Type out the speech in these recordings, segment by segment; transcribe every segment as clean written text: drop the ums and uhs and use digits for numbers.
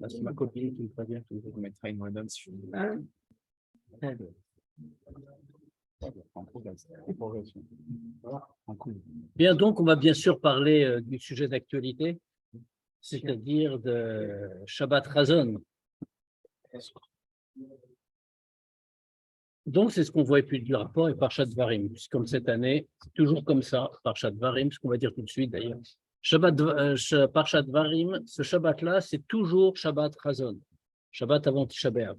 C'est ma copine qui me prévient que je mettrai une redonne sur Bien, donc on va bien sûr parler du sujet d'actualité, c'est-à-dire de Shabbat Razon. Donc c'est ce qu'on voit depuis le rapport et Parshat Dvarim. Comme cette année, c'est toujours comme ça, Parshat Dvarim, ce qu'on va dire tout de suite d'ailleurs. Parshat Dvarim, ce Shabbat-là, c'est toujours Shabbat Razon, Shabbat avant Tisha B'Av.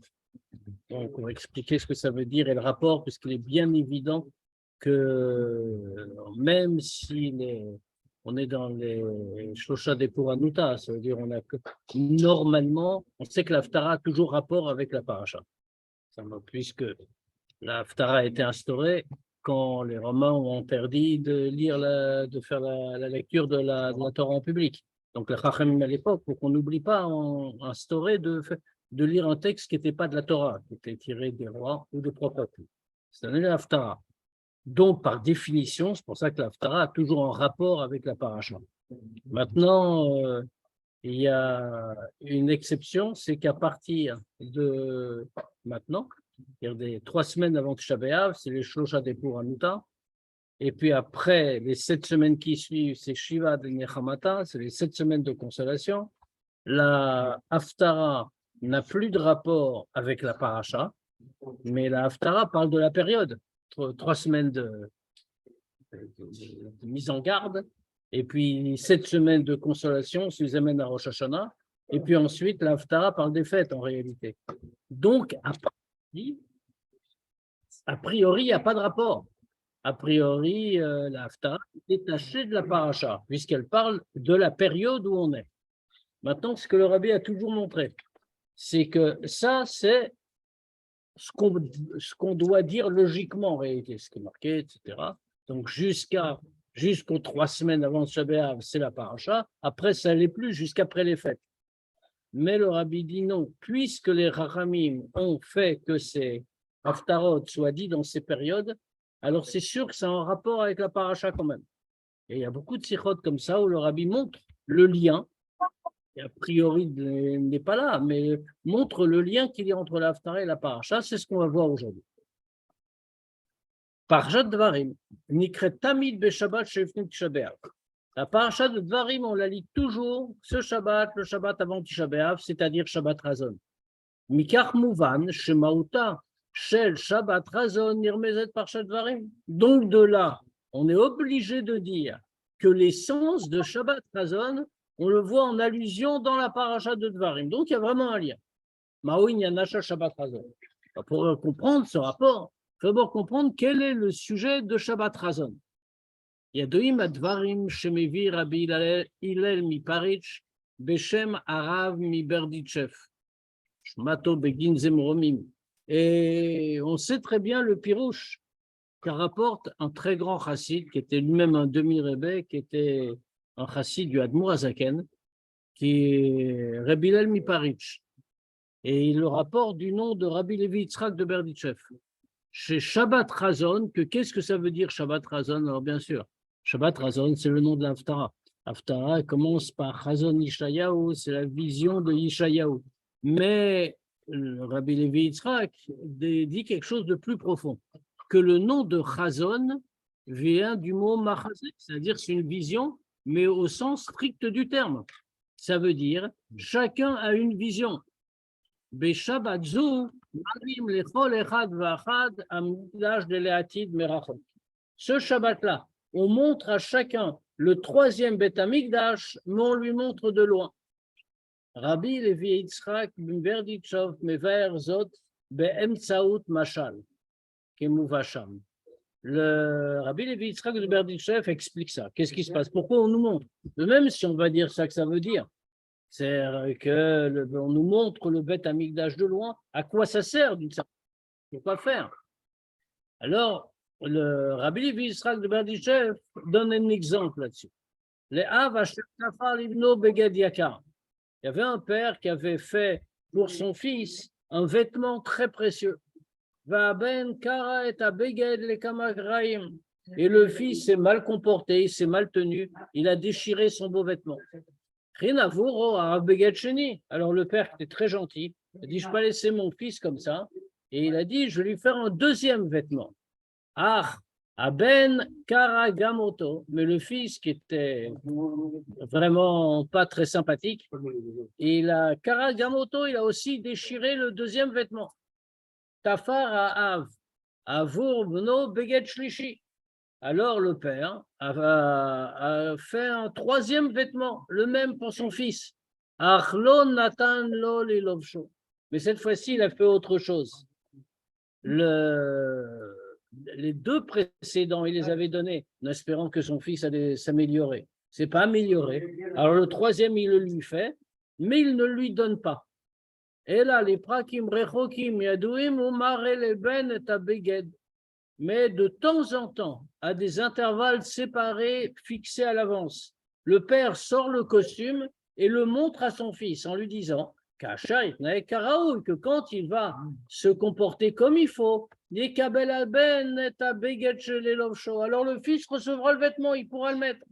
Donc on va expliquer ce que ça veut dire et le rapport, puisqu'il est bien évident que même si on est dans les Shlocha des Puranuta, ça veut dire on a que normalement, on sait que l'Haftara a toujours rapport avec la paracha. Puisque la Haftara a été instaurée quand les Romains ont interdit de faire la lecture de la Torah en public. Donc les Chachamim à l'époque, pour qu'on n'oublie pas, ont instauré de lire un texte qui n'était pas de la Torah, qui était tiré des rois ou des prophètes. C'est la Haftara. Donc, par définition, c'est pour ça que l'Haftara a toujours un rapport avec la paracha. Maintenant, il y a une exception, c'est qu'à partir de maintenant, c'est-à-dire des 3 semaines avant Tisha B'Av, c'est les Shlocha des Puranuta, et puis après, les 7 semaines qui suivent, c'est Shiva de Nechamata, c'est les 7 semaines de consolation. La Haftara n'a plus de rapport avec la paracha, mais la Haftara parle de la période. 3 semaines de mise en garde, et puis 7 semaines de consolation, ça les amène à Rosh Hashanah, et puis ensuite, la Haftara parle des fêtes en réalité. Donc, a priori, il n'y a pas de rapport. A priori, la Haftara est détachée de la paracha, puisqu'elle parle de la période où on est. Maintenant, ce que le Rabbi a toujours montré, c'est que ça, c'est ce qu'on doit dire logiquement en réalité, ce qui est marqué, etc. Donc jusqu'aux 3 semaines avant Shabbat, c'est la paracha. Après, ça n'allait plus jusqu'après les fêtes. Mais le Rabbi dit non, puisque les Rachamim ont fait que ces Haftarot soient dit dans ces périodes, alors c'est sûr que ça a un rapport avec la paracha quand même. Et il y a beaucoup de sikhot comme ça où le Rabbi montre le lien, et a priori il n'est pas là, mais montre le lien qu'il y a entre la Haftara et la paracha. C'est ce qu'on va voir aujourd'hui. Parshat Dvarim, Nikret Tamid Beshabbat Shefnit Tisha B'Av. La paracha de Dvarim, on la lit toujours ce Shabbat, le Shabbat avant Tisha B'Av, c'est-à-dire Shabbat Razon. Mikach Mouvan, Shemauta, Shel Shabbat Razon, Nirmezet Parshat Dvarim. Donc de là, on est obligé de dire que l'essence de Shabbat Razon, on le voit en allusion dans la paracha de Dvarim. Donc il y a vraiment un lien. Maouin Yanasha Shabbat Razon. Pour comprendre ce rapport, il faut d'abord comprendre quel est le sujet de Shabbat Razon. Yadoim Advarim Shemevi Rabbi Hillel Miparitch Beshem Arav Miberditchev Shmato Begin Zemromim. Et on sait très bien le pirouche qu'a rapporte un très grand chassid qui était lui-même un demi-rébé, qui était un chassid du Admour Azaken, qui est Rabbi Hillel Miparitch. Et il le rapporte du nom de Rabbi Levi Yitzhak de Berditchev. Chez Shabbat Razon, qu'est-ce que ça veut dire Shabbat Razon? Alors bien sûr, Shabbat Razon, c'est le nom de l'Haftara. L'Haftara commence par Razon Yishayahu, c'est la vision de Yishayahu. Mais Rabbi Levi Yitzhak dit quelque chose de plus profond, que le nom de Razon vient du mot Machazé, c'est-à-dire c'est une vision, mais au sens strict du terme. Ça veut dire chacun a une vision. Beshabbat Zou, ce Shabbat-là, on montre à chacun le 3e Beth Amikdash, mais on lui montre de loin. Rabbi Levi Yitzhak Berditchev mever zot be'emtsaout mashal kemuvasham. Le Rabbi Levi Yitzhak de Berditchev explique ça. Qu'est-ce qui se passe? Pourquoi on nous montre? Même si on va dire ça que ça veut dire. C'est qu'on nous montre le Beth Amikdash de loin. À quoi ça sert d'une certaine façon? Pourquoi faire? Alors, le Rabbi Levi Yitzhak de Berditchev donne un exemple là-dessus. Il y avait un père qui avait fait pour son fils un vêtement très précieux. et le fils s'est mal comporté, il s'est mal tenu, il a déchiré son beau vêtement. Alors le père était très gentil, il a dit, je ne peux pas laisser mon fils comme ça, et il a dit, je vais lui faire un deuxième vêtement. Ah, Aben Karagamoto, mais le fils qui était vraiment pas très sympathique, Karagamoto, il a aussi déchiré le deuxième vêtement. Tafar Av, Avur Bno Beged Shlishi. Alors le père a fait un troisième vêtement, le même pour son fils. Achlon Natan Lo Lilovsho. Mais cette fois-ci, il a fait autre chose. Les deux précédents, il les avait donnés, en espérant que son fils allait s'améliorer. Ce n'est pas amélioré. Alors le troisième, il le lui fait, mais il ne lui donne pas. Et là, les prakim rechokim yadouim umare leben et abeged. Mais de temps en temps, à des intervalles séparés, fixés à l'avance, le père sort le costume et le montre à son fils en lui disant que quand il va se comporter comme il faut, alors le fils recevra le vêtement, il pourra le mettre.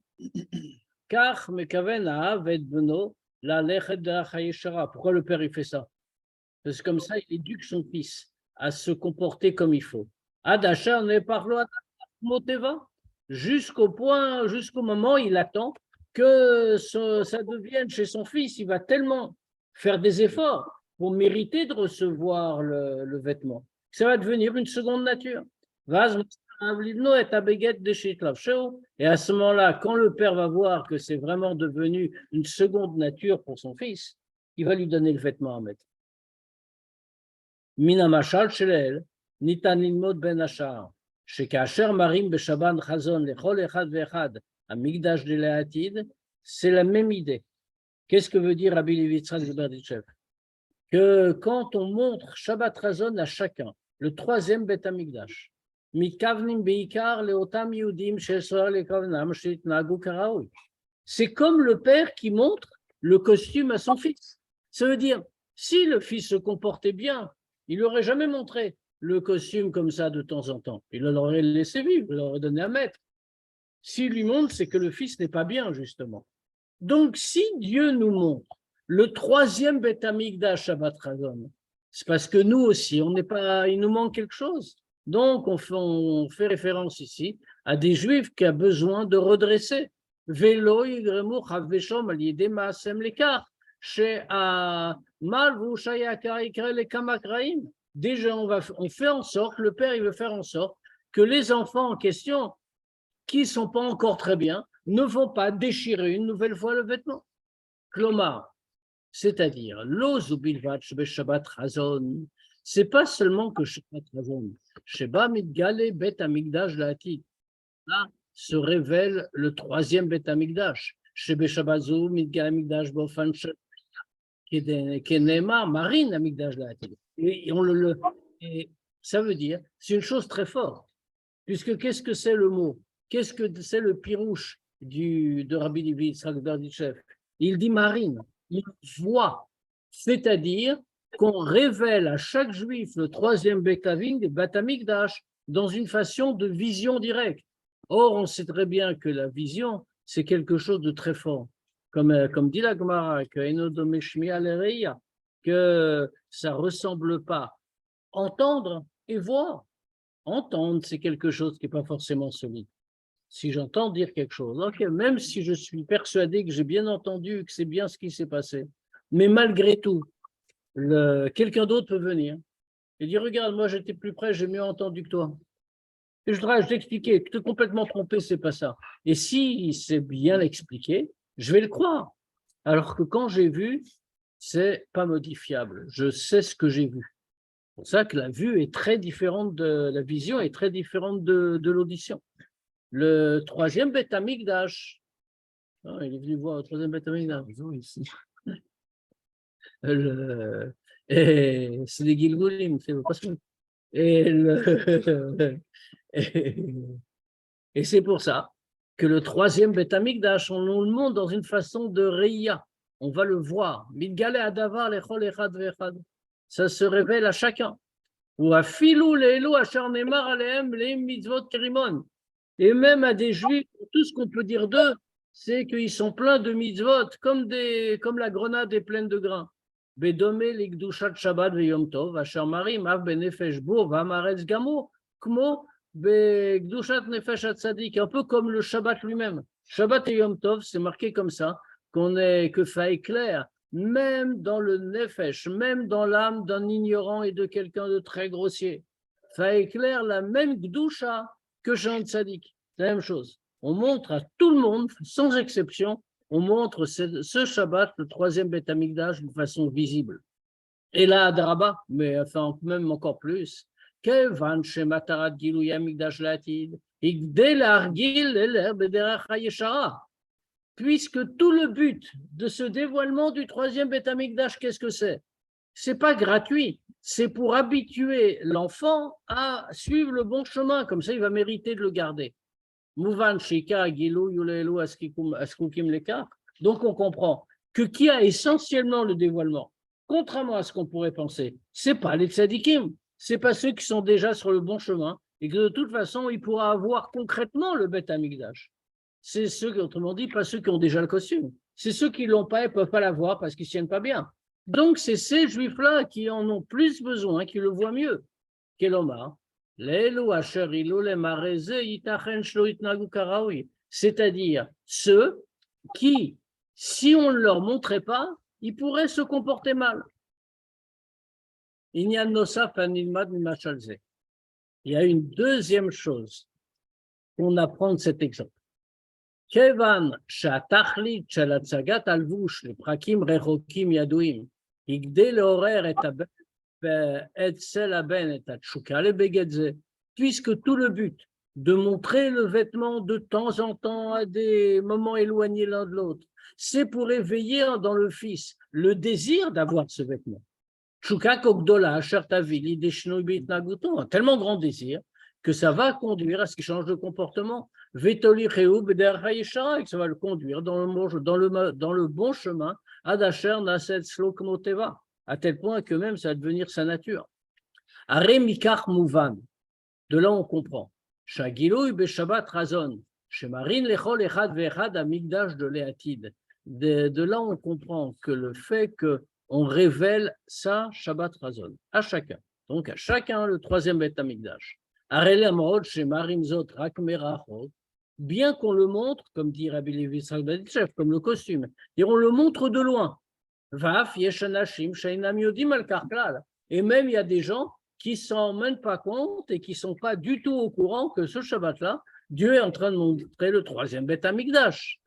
Pourquoi le père il fait ça? Parce que comme ça, il éduque son fils à se comporter comme il faut. Adachar ne parle Moteva jusqu'au moment où il attend que ça devienne chez son fils. Il va tellement faire des efforts pour mériter de recevoir le vêtement. Ça va devenir une seconde nature. Et à ce moment-là, quand le père va voir que c'est vraiment devenu une seconde nature pour son fils, il va lui donner le vêtement à mettre. Mina mashal shelel, nitan lilmod ben ashar, shekaasher marim beshaban chazon lechol echad ve'echad, amigdash de l'atid, c'est la même idée. Qu'est-ce que veut dire Rabbi Levi Yitzhak de Berditchev? Que quand on montre Shabbat Chazon à chacun, le troisième Beth Amikdash, mikavnim beikar leotam yudim shesor lekavnam shitnagu karaoui. C'est comme le père qui montre le costume à son fils. Ça veut dire, si le fils se comportait bien, il n'aurait jamais montré le costume comme ça de temps en temps. Il l'aurait laissé vivre, il l'aurait donné à mettre. S'il lui montre, c'est que le fils n'est pas bien, justement. Donc, si Dieu nous montre le troisième Beth Amikdash Shabbat Chazon, c'est parce que nous aussi, il nous manque quelque chose. Donc, on fait référence ici à des Juifs qui ont besoin de redresser. Velo yigremu chavveshom al yedei maasem lekar, she'amal v'ushayakar yikra lekamakraim. Déjà, on fait en sorte, le père, il veut faire en sorte que les enfants en question, qui ne sont pas encore très bien, ne vont pas déchirer une nouvelle fois le vêtement. Klomar, c'est-à-dire, Shabbat Chazon, c'est pas seulement que Shabbat Chazon, Sheba Midgale Bet Amigdash La'atid. Là se révèle le troisième Bet Amigdash. Shebe Shabbazu Midgale Amigdash Bofan Kenema Marine Amigdash La'atid. Et ça veut dire, c'est une chose très forte, puisque qu'est-ce que c'est le mot? Qu'est-ce que c'est le pirouche de Rabbi Levi Yitzhak Berditchev? Il dit marine, il voit, c'est-à-dire qu'on révèle à chaque juif le troisième Beth Amikdash dans une façon de vision directe. Or, on sait très bien que la vision, c'est quelque chose de très fort. Comme dit la Gemara, que ça ne ressemble pas. Entendre et voir. Entendre, c'est quelque chose qui n'est pas forcément solide. Si j'entends dire quelque chose, okay, même si je suis persuadé que j'ai bien entendu, que c'est bien ce qui s'est passé, mais malgré tout, quelqu'un d'autre peut venir et dire, regarde, moi j'étais plus près, j'ai mieux entendu que toi. Et je t'expliquer, tu es complètement trompé, c'est pas ça. Et si c'est bien expliqué, je vais le croire. Alors que quand j'ai vu, c'est pas modifiable. Je sais ce que j'ai vu. C'est pour ça que la vue est très différente de la vision, est très différente de l'audition. Le troisième Beth Amikdash, il est venu voir le troisième Beth Amikdash. C'est des Gilgulim, c'est pas ça. Et c'est pour ça que le troisième Beth Amikdash, on le montre dans une façon de Reya. On va le voir. Ça se révèle à chacun. Ou à filou les asher nemar alehem les mitzvot kerimon. Et même à des juifs, tout ce qu'on peut dire d'eux, c'est qu'ils sont pleins de mitzvot, comme la grenade est pleine de grains. Bedomé l'ikdushat Shabbat veyom tov, asher marim av benefesh bo v'amaretz gamo, kmo beikdushat nefesh hatzadik, un peu comme le Shabbat lui-même. Shabbat et Yom Tov, c'est marqué comme ça, que ça éclaire, même dans le nefesh, même dans l'âme d'un ignorant et de quelqu'un de très grossier. Ça éclaire la même gdusha que chez un tzaddik. C'est la même chose. On montre à tout le monde, sans exception, on montre ce Shabbat, le troisième Beth Amikdash, de façon visible. Et là, Adaraba, mais enfin, même encore plus, Kevan Shematarat Gilouy Amikdash Latid, Igdel Argil Eler Bederach Hayeshara. Puisque tout le but de ce dévoilement du troisième Beth Amikdash, qu'est-ce que c'est? C'est pas gratuit, c'est pour habituer l'enfant à suivre le bon chemin, comme ça il va mériter de le garder. Mouvan Shika Gilou Yulelu Askukim Lekar. Donc on comprend que qui a essentiellement le dévoilement, contrairement à ce qu'on pourrait penser, c'est pas les tzadikim, c'est pas ceux qui sont déjà sur le bon chemin et que de toute façon il pourra avoir concrètement le Beth Amikdash. C'est ceux, autrement dit, pas ceux qui ont déjà le costume. C'est ceux qui l'ont pas et peuvent pas l'avoir parce qu'ils ne tiennent pas bien. Donc c'est ces juifs-là qui en ont plus besoin, qui le voient mieux. Kelomar. C'est-à-dire ceux qui, si on ne leur montrait pas, ils pourraient se comporter mal. Il y a une deuxième chose qu'on apprend de cet exemple. Kevan שהתכלית של הצגת הלבוש לפרקים רחוקים ידועים, יגדל לעורר אצל הבן את התשוקה לבגד זה, puisque tout le but de montrer le vêtement de temps en temps à des moments éloignés l'un de l'autre, c'est pour éveiller dans le fils le désir d'avoir ce vêtement. Tchouka kokdola, chertavili, deshnoubi naguto, un tellement grand désir que ça va conduire à ce qu'il change de comportement. Vetoli reub derhaïchara, et que ça va le conduire dans le bon chemin, adasher naset slokmoteva, à tel point que même ça va devenir sa nature. Are mikach mouvan, de là on comprend. Shagilou be Shabbat razon, shemarin lechol echad ve'echad amigdash de leatid. De là on comprend que le fait qu'on révèle ça Shabbat razon, à chacun. Donc à chacun le troisième Beth Amikdash. Bien qu'on le montre, comme dit Rabbi Levi Salbaditchev, comme le costume, on le montre de loin. Et même il y a des gens qui ne s'en rendent pas compte et qui ne sont pas du tout au courant que ce Shabbat-là, Dieu est en train de montrer le troisième Beth Amikdash.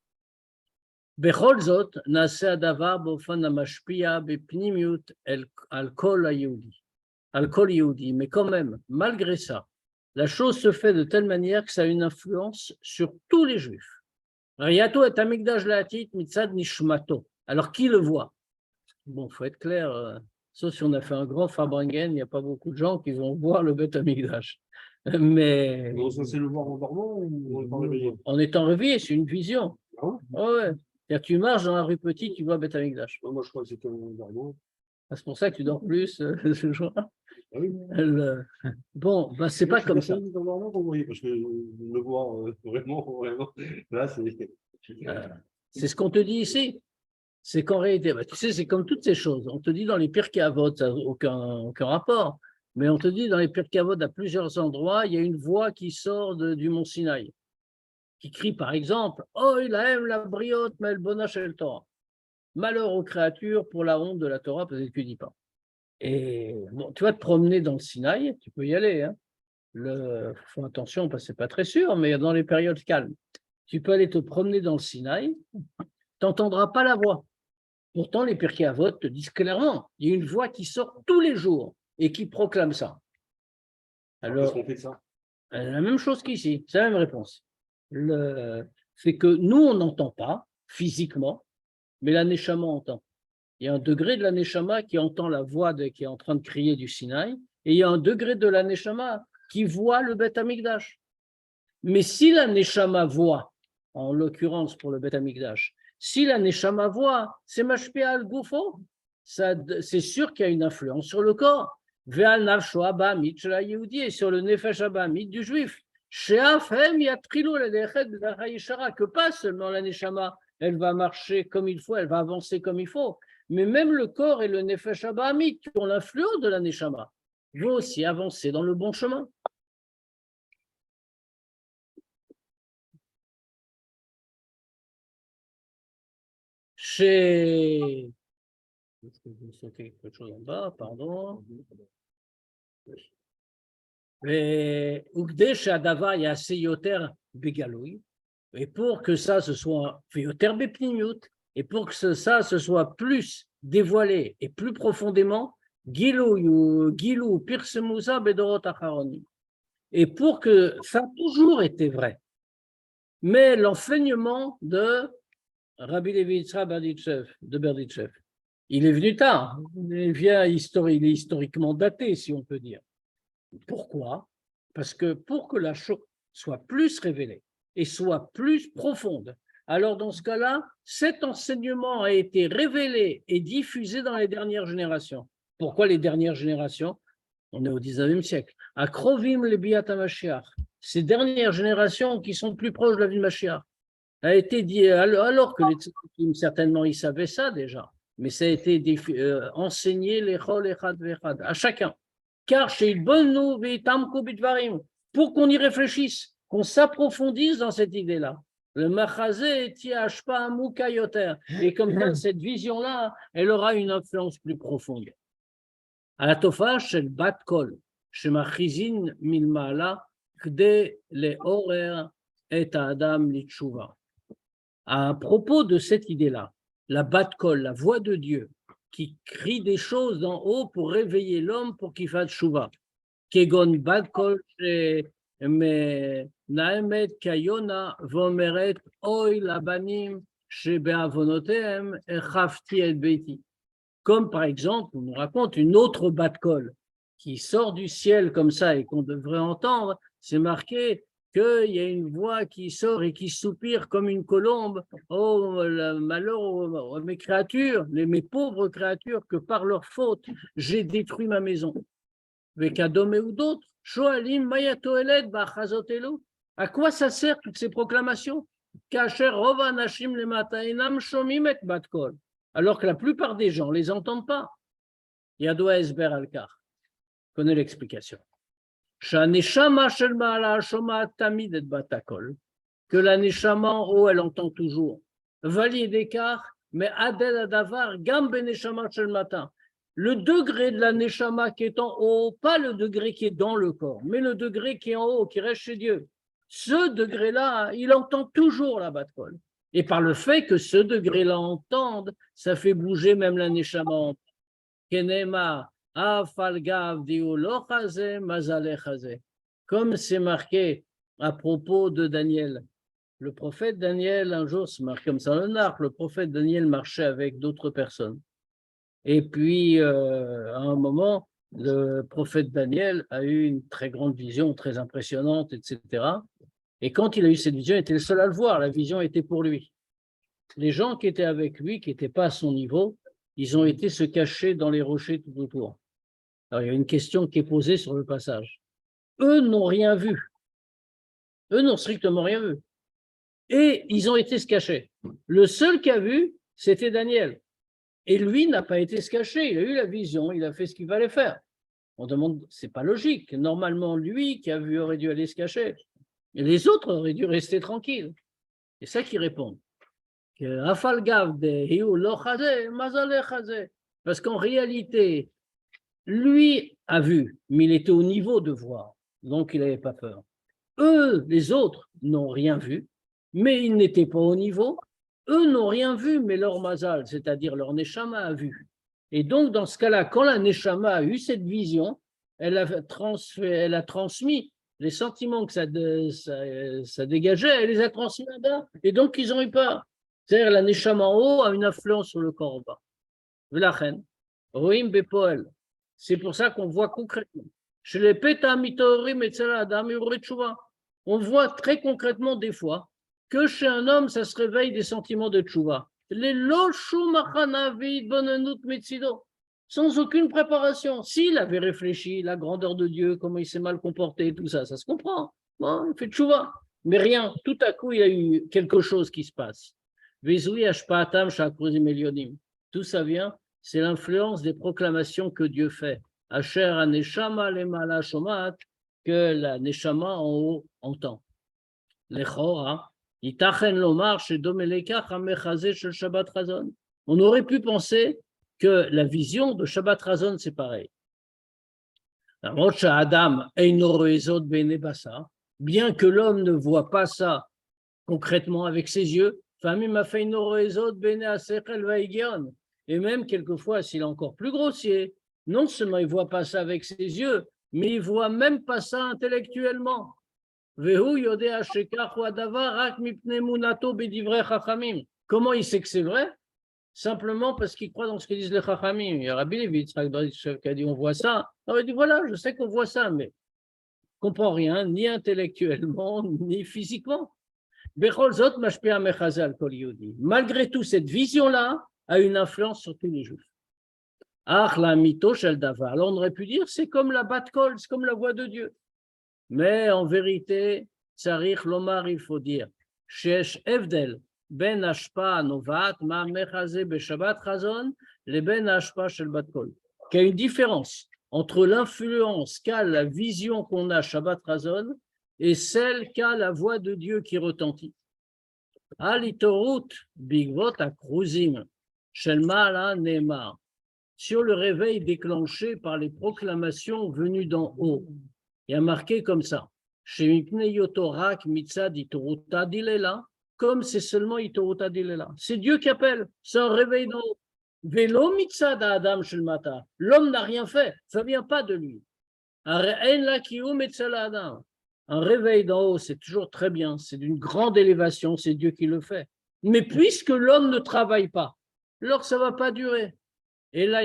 בכל זאת, נעשה הדבר באופן המשפיע בפנימיות על כל יהודי, mais quand même, malgré ça, la chose se fait de telle manière que ça a une influence sur tous les juifs. Riyato et Amigdash Laatit mitzad nishmato. Alors qui le voit? Bon, il faut être clair, sauf si on a fait un grand Farbringen, il n'y a pas beaucoup de gens qui vont voir le Beth Amigdash. Mais. On est censé le voir en dormant ou en étant réveillé? En étant réveillé, c'est une vision. Ah ouais? Ouais. C'est-à-dire que tu marches dans la rue Petite, tu vois Beth Amikdash. Moi, je crois que c'était en dormant. C'est pour ça que tu dors plus ce jour. Ah oui. Bon, ben, c'est pas comme ça. En dormant, vous voyez, parce que le voir vraiment, là, c'est. C'est ce qu'on te dit ici. C'est qu'en réalité, tu sais, c'est comme toutes ces choses. On te dit dans les Pirkei Avot, ça n'a aucun rapport. Mais on te dit dans les Pirkei Avot, à plusieurs endroits, il y a une voix qui sort du mont Sinaï, qui crie par exemple « Oh, il aime la briote, mais le bonash el Torah ». Malheur aux créatures pour la honte de la Torah, parce que tu ne dis pas. Et bon, tu vas te promener dans le Sinaï, tu peux y aller. Hein. Faut attention, parce que ce n'est pas très sûr, mais dans les périodes calmes, tu peux aller te promener dans le Sinaï, tu n'entendras pas la voix. Pourtant, les Pirkei Avot te disent clairement, il y a une voix qui sort tous les jours et qui proclame ça. Alors, qu'est-ce qu'on fait de ça? La même chose qu'ici, c'est la même réponse. C'est que nous, on n'entend pas physiquement, mais la Neshama entend. Il y a un degré de la Neshama qui entend la voix qui est en train de crier du Sinaï, et il y a un degré de la Neshama qui voit le Beth Amikdash. Mais si la Neshama voit, en l'occurrence pour le Beth Amikdash, si la Neshama voit, c'est Mashpia al-Gufo, c'est sûr qu'il y a une influence sur le corps. Ve'al nafsho abamit shel hayehudi, et sur le nefesh abamit du juif. que pas seulement la Neshama, elle va marcher comme il faut, elle va avancer comme il faut, mais même le corps et le Nefesh Abahamit, qui ont l'influence de la Neshama, vont aussi avancer dans le bon chemin. Chez... Je vais sauter quelque chose en bas, pardon. Ukdesh Adava Yase Yoter Begaloui. Et pour que ça se soit Yoter Bepnimiut, et pour que ça se soit plus dévoilé et plus profondément, Gilou Pirsemouza Bedorot Acharoni. Et pour que ça a toujours été vrai. Mais l'enseignement de Rabbi Levi Yitzhak de Berditchev, il est venu tard, il est historiquement daté, si on peut dire. Pourquoi? Parce que pour que la chose soit plus révélée et soit plus profonde, alors dans ce cas-là, cet enseignement a été révélé et diffusé dans les dernières générations. Pourquoi les dernières générations? On est au 19e siècle. À Krovim le Biat HaMashiach, ces dernières générations qui sont plus proches de la vie de Mashiach, a été dit, alors que les tzadikim, certainement, ils savaient ça déjà, mais ça a été enseigné à chacun. Car chez pour qu'on y réfléchisse, qu'on s'approfondisse dans cette idée-là. Le machazé tiashpa mukayoter. Et comme ça, cette vision-là, elle aura une influence plus profonde. À la tofa, chez le bat kol, chez machizin milmala, kde le horer et adam litshuva. À propos de cette idée-là, la bat kol, la voix de Dieu, qui crie des choses d'en haut pour réveiller l'homme pour qu'il fasse chouva. Kegon bat kol, mais naemet kayona vomeret oy labanim shebeavonotem echafti et beiti. Comme par exemple, on nous raconte une autre bat kol qui sort du ciel comme ça et qu'on devrait entendre, c'est marqué qu'il y a une voix qui sort et qui soupire comme une colombe. Oh, le malheur, mes créatures, mes pauvres créatures, que par leur faute, j'ai détruit ma maison. Avec Adome ou d'autres, Shoalim Mayatoelet Bachazotelu. À quoi ça sert toutes ces proclamations? Kacher Rova Nashim Lematainam Shomim et Batkol. Alors que la plupart des gens ne les entendent pas. Yadoua Esber Alkar. Connais l'explication. Que la neshama en haut, elle entend toujours. Valide d'écart, mais adel adavar, gam beneshama shel matin. Le degré de la neshama qui est en haut, pas le degré qui est dans le corps, mais le degré qui est en haut, qui reste chez Dieu. Ce degré-là, il entend toujours la batkol. Et par le fait que ce degré-là entende, ça fait bouger même la neshama. Kenema. Comme c'est marqué à propos de Daniel. Le prophète Daniel, un jour, c'est marqué comme ça dans le Narc, le prophète Daniel marchait avec d'autres personnes. Et puis, à un moment, le prophète Daniel a eu une très grande vision, très impressionnante, etc. Et quand il a eu cette vision, il était le seul à le voir, la vision était pour lui. Les gens qui étaient avec lui, qui n'étaient pas à son niveau, ils ont été se cacher dans les rochers tout autour. Alors, il y a une question qui est posée sur le passage. Eux n'ont rien vu. Eux n'ont strictement rien vu. Et ils ont été se cacher. Le seul qui a vu, c'était Daniel. Et lui n'a pas été se cacher. Il a eu la vision, il a fait ce qu'il fallait faire. On demande, c'est pas logique. Normalement, lui qui a vu aurait dû aller se cacher. Et les autres auraient dû rester tranquilles. C'est ça qu'ils répondent. Parce qu'en réalité, lui a vu, mais il était au niveau de voir, donc il n'avait pas peur. Eux, les autres, n'ont rien vu, mais ils n'étaient pas au niveau. Eux n'ont rien vu, mais leur mazal, c'est-à-dire leur neshama, a vu. Et donc, dans ce cas-là, quand la neshama a eu cette vision, elle a transmis les sentiments que ça dégageait, elle les a transmis là-bas. Et donc, ils ont eu peur. C'est-à-dire, la neshama en haut a une influence sur le corps en bas. V'lachen, roim bepoel. C'est pour ça qu'on voit concrètement. Chez les pétamitorim et adam, on voit très concrètement des fois que chez un homme, ça se réveille des sentiments de tchouva. Les sans aucune préparation. S'il avait réfléchi, la grandeur de Dieu, comment il s'est mal comporté, tout ça, ça se comprend. Bon, il fait tchouva. Mais rien, tout à coup, il y a eu quelque chose qui se passe. Tout ça vient, c'est l'influence des proclamations que Dieu fait. Asher aneshama lemala shomat, que la neshama en haut entend. Lechora, itachen lomar shedomelekach hamechazeh shel Shabbat Chazon. On aurait pu penser que la vision de Shabbat Chazon, c'est pareil. Bien que l'homme ne voit pas ça concrètement avec ses yeux, et même quelquefois, s'il est encore plus grossier, non seulement il ne voit pas ça avec ses yeux, mais il ne voit même pas ça intellectuellement. Comment il sait que c'est vrai? Simplement parce qu'il croit dans ce que disent les Chachamim. Il y a Rabbi Levi Yitzhak qui a dit on voit ça. Alors il dit voilà, je sais qu'on voit ça, mais on ne comprend rien, ni intellectuellement, ni physiquement. Malgré tout, cette vision-là a une influence sur tous les Juifs. Alors on aurait pu dire c'est comme la bat kol, c'est comme la voix de Dieu. Mais en vérité, Tsarich Lomar, il faut dire, Shesh Evdel, Ben Ashpa Novat, Ma Mechaze Beshabbat Chazon, le Ben Ashpa Shel Bat Kol. Qu'il y a une différence entre l'influence qu'a la vision qu'on a Shabbat Chazon et celle qu'a la voix de Dieu qui retentit. Alitorut Bigvot Akruzim, Shel Ma'ala Neemar. Sur le réveil déclenché par les proclamations venues d'en haut. Il y a marqué comme ça, comme c'est seulement Itoruta Dilela. C'est Dieu qui appelle, c'est un réveil d'en haut. Vélo mitzad Adam Shilmata. L'homme n'a rien fait, ça ne vient pas de lui. Un réveil d'en haut, c'est toujours très bien, c'est d'une grande élévation, c'est Dieu qui le fait. Mais puisque l'homme ne travaille pas, alors ça ne va pas durer. Et là,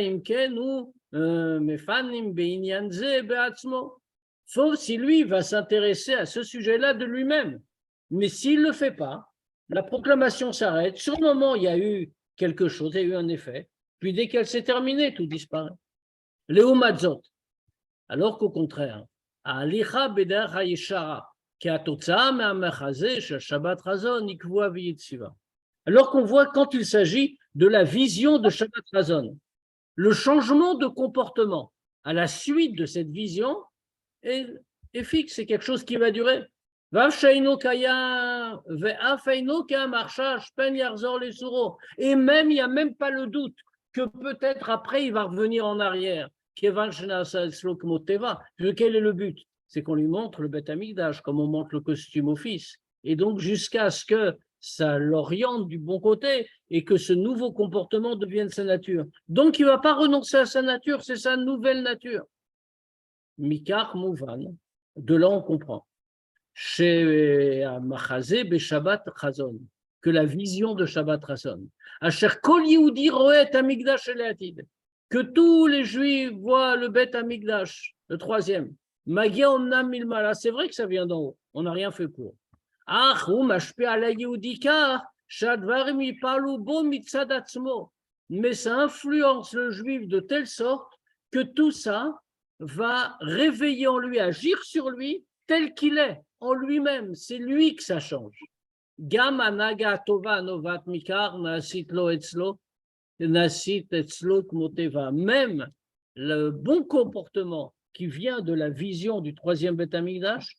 nous, mefanim beinyanze beatzmo. Sauf si lui va s'intéresser à ce sujet-là de lui-même. Mais s'il ne le fait pas, la proclamation s'arrête. Sur le moment, il y a eu quelque chose, il y a eu un effet. Puis dès qu'elle s'est terminée, tout disparaît. Léo Matzot. Alors qu'au contraire, Alicha Beder Hayeshara, qui a Totsa Me'amechazeh Shel Shabbat Chazon, Ikvua V'Yitziva. Alors qu'on voit quand il s'agit de la vision de Shabbat Chazon, le changement de comportement à la suite de cette vision est fixe, c'est quelque chose qui va durer. Et même, il n'y a même pas le doute que peut-être après, il va revenir en arrière. Quel est le but? C'est qu'on lui montre le Beth Amikdash, comme on montre le costume au fils. Et donc, jusqu'à ce que ça l'oriente du bon côté et que ce nouveau comportement devienne sa nature. Donc, il ne va pas renoncer à sa nature, c'est sa nouvelle nature. Mikar Mouvan, de là on comprend. Chez Machazé Beshabbat Chazon, que la vision de Shabbat Chazon. Asher Kol Yehudi Roet Amigdash Eleatid, que tous les Juifs voient le Beth Amigdash, le troisième. Magia Omnam Milmala, c'est vrai que ça vient d'en haut, on n'a rien fait pour. Mais ça influence le Juif de telle sorte que tout ça va réveiller en lui, agir sur lui tel qu'il est, en lui-même. C'est lui que ça change. Même le bon comportement qui vient de la vision du troisième Beth Amikdash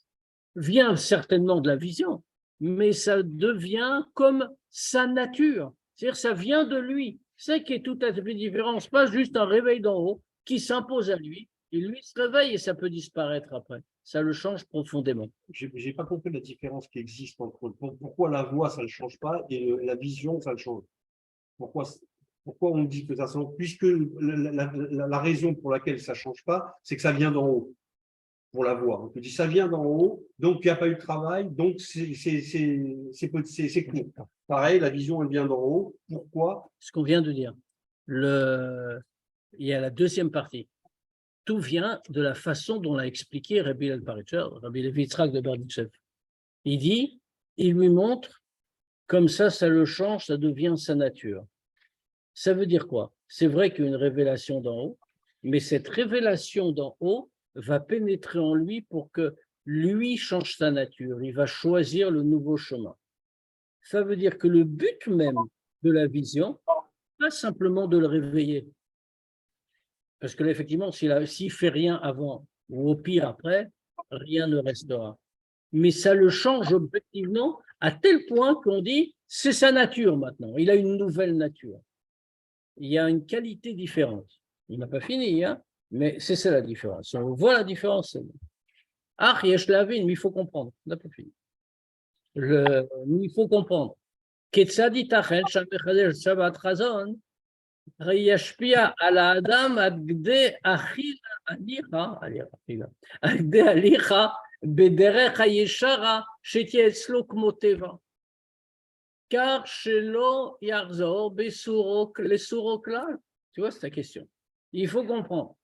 vient certainement de la vision, mais ça devient comme sa nature. C'est-à-dire ça vient de lui. C'est qui est tout à fait différent. Ce n'est pas juste un réveil d'en haut qui s'impose à lui. Et lui se réveille et ça peut disparaître après. Ça le change profondément. Je n'ai pas compris la différence qui existe entre pourquoi la voix, ça ne le change pas, et la vision, ça le change. Pourquoi on dit que ça change? Puisque la raison pour laquelle ça ne change pas, c'est que ça vient d'en haut, pour la voix. On peut dire ça vient d'en haut, donc il n'y a pas eu de travail, donc c'est court. Pareil, la vision, elle vient d'en haut. Pourquoi? Ce qu'on vient de dire. Il y a la deuxième partie. Tout vient de la façon dont l'a expliqué Rabbi El-Paritcher, Rabbi Levi Yitzhak de Berditchev. Il dit, il lui montre, comme ça le change, ça devient sa nature. Ça veut dire quoi? C'est vrai qu'il y a une révélation d'en haut, mais cette révélation d'en haut va pénétrer en lui pour que lui change sa nature, il va choisir le nouveau chemin. Ça veut dire que le but même de la vision, pas simplement de le réveiller. Parce que là, effectivement, s'il ne fait rien avant, ou au pire après, rien ne restera. Mais ça le change objectivement à tel point qu'on dit, c'est sa nature maintenant, il a une nouvelle nature. Il y a une qualité différente. Il n'a pas fini, hein, mais c'est ça la différence. Si on voit la différence, c'est bon. Ah, yesh lavin, mais il faut comprendre. On n'a pas fini. Il faut comprendre. כיצד ייתכן שהמחדש שבת חזון ישפיע על האדם עד כדי הליכה בדרך הישרה שתהיה אצלו כמו טבע. car שלא יחזור לסורו כלל. Tu vois, c'est la question. Il faut comprendre.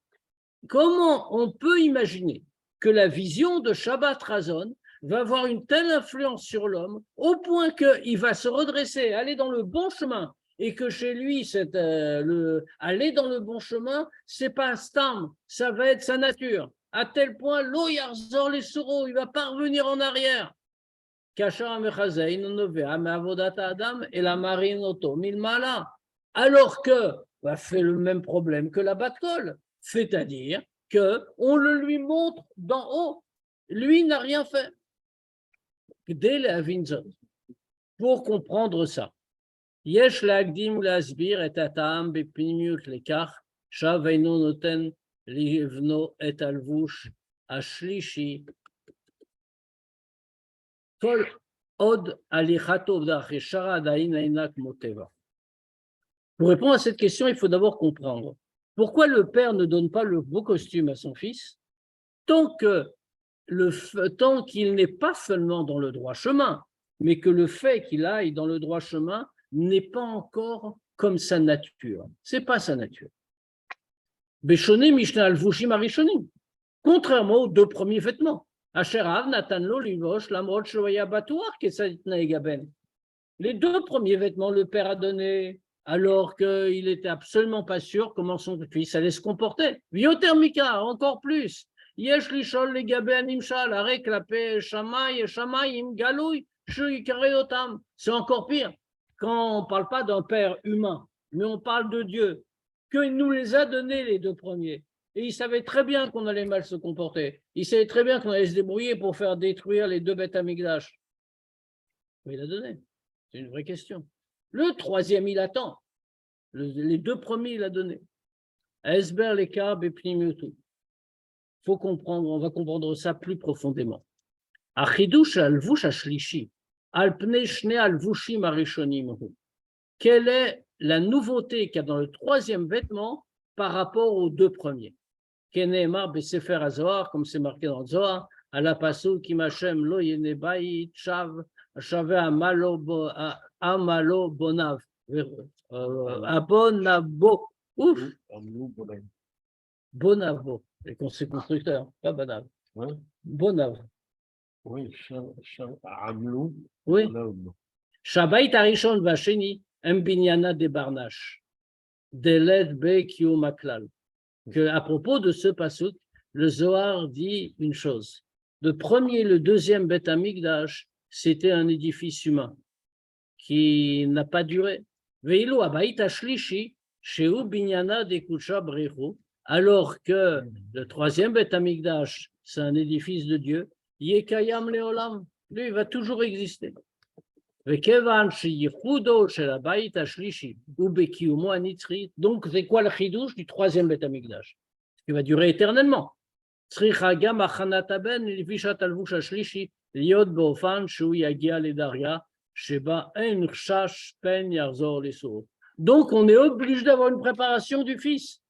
Comment on peut imaginer que la vision de Shabbat Razon va avoir une telle influence sur l'homme au point qu'il va se redresser, aller dans le bon chemin, et que chez lui, aller dans le bon chemin, c'est pas un stam, ça va être sa nature. À tel point, lo yarzor les souro, il va pas revenir en arrière. Alors que va fait le même problème que la Bat-Kol, c'est-à-dire qu'on le lui montre d'en haut. Lui n'a rien fait. Pour comprendre ça, יש להקדים ולהסביר את הטעם בפנימיות לכך שב אינו נותן לבנו את הלבוש השלישי כל עוד הליכתו בדרך ישרה עדיין אינה כמו טבע. Pour répondre à cette question, il faut d'abord comprendre pourquoi le père ne donne pas le beau costume à son fils tant qu'il n'est pas seulement dans le droit chemin, mais que le fait qu'il aille dans le droit chemin n'est pas encore comme sa nature. Ce n'est pas sa nature. Beshonim Mishnah al-Vushim Arishonim. Contrairement aux deux premiers vêtements. Asherav Natan lo livosh lamrot shoya batuach kesatna egaben. Les deux premiers vêtements, le père a donné alors qu'il n'était absolument pas sûr comment son fils allait se comporter. Viotermika, encore plus. Yesh lishol legabe animshal, arek lape shamay shamayim galouy shuikareotam. C'est encore pire. Quand on ne parle pas d'un père humain, mais on parle de Dieu, qu'il nous les a donnés les deux premiers. Et il savait très bien qu'on allait mal se comporter. Il savait très bien qu'on allait se débrouiller pour faire détruire les deux Beth Amikdash. Mais il a donné. C'est une vraie question. Le troisième, il attend. Les deux premiers, il a donné. Esber leka bepnimiutu. Il faut comprendre, on va comprendre ça plus profondément. Achidush alvush ashlishi. Quelle est la nouveauté qu'il y a dans le troisième vêtement par rapport aux deux premiers? Comme c'est marqué dans le Zohar, à la pasuk qui m'achem lo yenebaït chav chave amalo bonav abonabo ouf bonavo les constructeurs pas bonav bonav. Oui, Amlou. Oui. Shabbat Arishon Vasheni, Mbinyana de Barnash, Deled Be Kiu Maklal. Que à propos de ce pasuk, le Zohar dit une chose. Le premier et le deuxième Beth Amikdash, c'était un édifice humain qui n'a pas duré. Veilu Abayit Ashlishi, Sheu Binyana de Kucha Brechu, alors que le troisième Beth Amikdash, c'est un édifice de Dieu. Yekayam leolam, lui il va toujours exister. Donc c'est quoi le chidouche du troisième Beth Amikdash qui va durer éternellement? Donc on est obligé d'avoir une préparation du fils,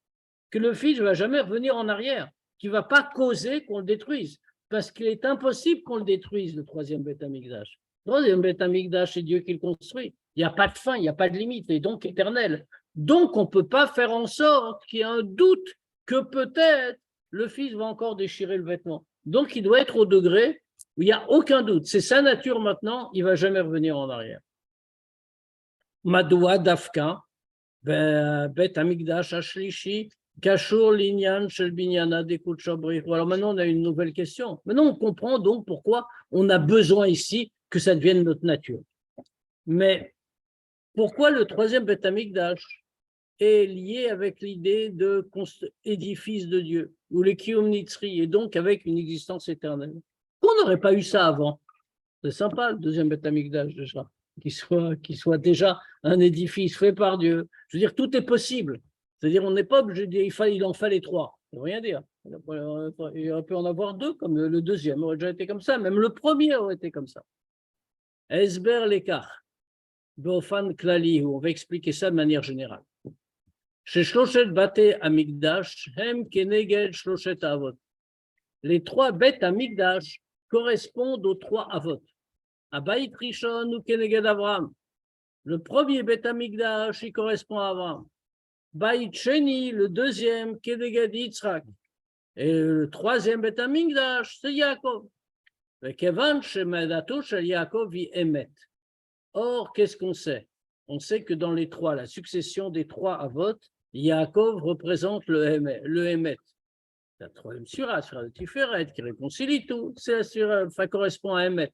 que le fils ne va jamais revenir en arrière, qui ne va pas causer qu'on le détruise. Parce qu'il est impossible qu'on le détruise, le troisième Beth Amikdash. Le troisième Beth Amikdash, c'est Dieu qui le construit. Il n'y a pas de fin, il n'y a pas de limite, il est donc éternel. Donc, on ne peut pas faire en sorte qu'il y ait un doute que peut-être le fils va encore déchirer le vêtement. Donc, il doit être au degré où il n'y a aucun doute. C'est sa nature maintenant, il ne va jamais revenir en arrière. Madoua Dafka, Beth Amikdash Ashlishi, Kashur Linyan Shel Binyana Dekut Shabri. Alors maintenant, on a une nouvelle question. Maintenant, on comprend donc pourquoi on a besoin ici que ça devienne notre nature. Mais pourquoi le troisième Beth Amikdash est lié avec l'idée de édifice de Dieu, ou les Kiyum Nitzri, et donc avec une existence éternelle? On n'aurait pas eu ça avant. C'est sympa, le deuxième Beth Amikdash déjà, qui soit déjà un édifice fait par Dieu. Je veux dire, tout est possible. C'est-à-dire, on n'est pas obligé de dire il en fallait 3. Ça ne veut rien dire. Il aurait pu en avoir 2, comme le deuxième aurait déjà été comme ça. Même le premier aurait été comme ça. Esber l'écart. Beofan klali, on va expliquer ça de manière générale. Chez Shloshet Bate Amikdash, Hem Keneged Shloshet Avot. Les 3 Beth Amikdash correspondent aux 3 Avot. Abayit Rishon ou Keneged Avram. Le premier Beth Amikdash, il correspond à Avram. Bayit Sheni, le deuxième, Keneged Yitzhak. Et le troisième Beth Amikdash, c'est Yaakov. Kevan Shemedato Shel Yaakov vi Emet. Or, qu'est-ce qu'on sait? On sait que dans les 3, la succession des 3 Avot, Yaakov représente le Emet. La troisième surah de Tiferet, qui réconcilie tout, c'est la surah, ça correspond à Emet.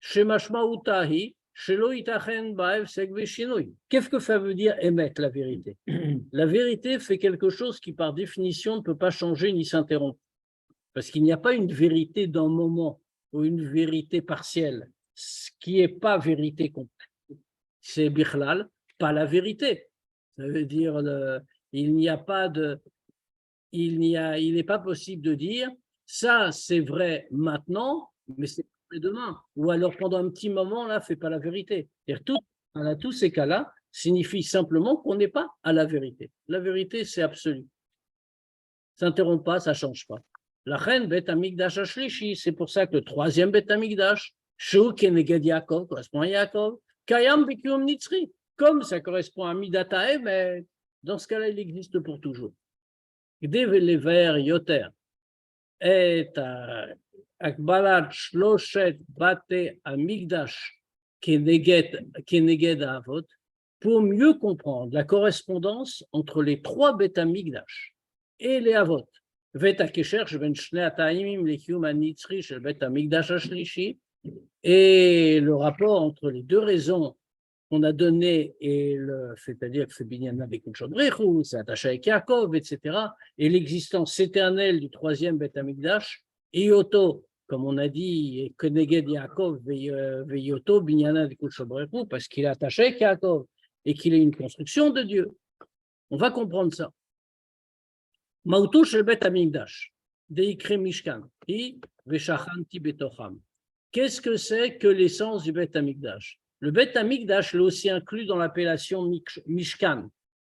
Shemashma Utahi, Shelo Itachen Baev Segve Shinoi. Qu'est-ce que ça veut dire Emet, la vérité? La vérité fait quelque chose qui, par définition, ne peut pas changer ni s'interrompre. Parce qu'il n'y a pas une vérité d'un moment ou une vérité partielle. Ce qui n'est pas vérité complète. C'est Bichlal, pas la vérité. Ça veut dire, il n'est pas possible de dire ça c'est vrai maintenant, mais c'est vrai demain. Ou alors pendant un petit moment, là, fait pas la vérité. Tous ces cas-là signifient simplement qu'on n'est pas à la vérité. La vérité, c'est absolu. Ça n'interrompt pas, ça ne change pas. La reine Beth Amikdash Ashlishi, c'est pour ça que le troisième Beth Amikdash, Shu Keneged Yaakov, correspond à Yaakov, Kayam Bekium Nitzri, comme ça correspond à Midatae, mais dans ce cas-là, il existe pour toujours. Gdevelever Yoter, et Akbalat Shloshet Bate Amikdash Keneged Avot, pour mieux comprendre la correspondance entre les 3 Beth Amikdash et les Avot. Et le rapport entre les 2 raisons qu'on a données, c'est-à-dire que c'est Binyamin Bekul Shodrechu, c'est attaché avec Yaakov, etc., et l'existence éternelle du 3e Beth Amikdash, Ioto, comme on a dit, Keneged Yaakov, Veyoto, Binyamin Bekul Shodrechu, parce qu'il est attaché avec Yaakov et qu'il est une construction de Dieu. On va comprendre ça. Mautou shel Bet Amikdash, deikre Mishkan, veshachanti betocham. Qu'est-ce que c'est que l'essence du Bet Amikdash? Le Bet Amikdash est aussi inclus dans l'appellation Mishkan.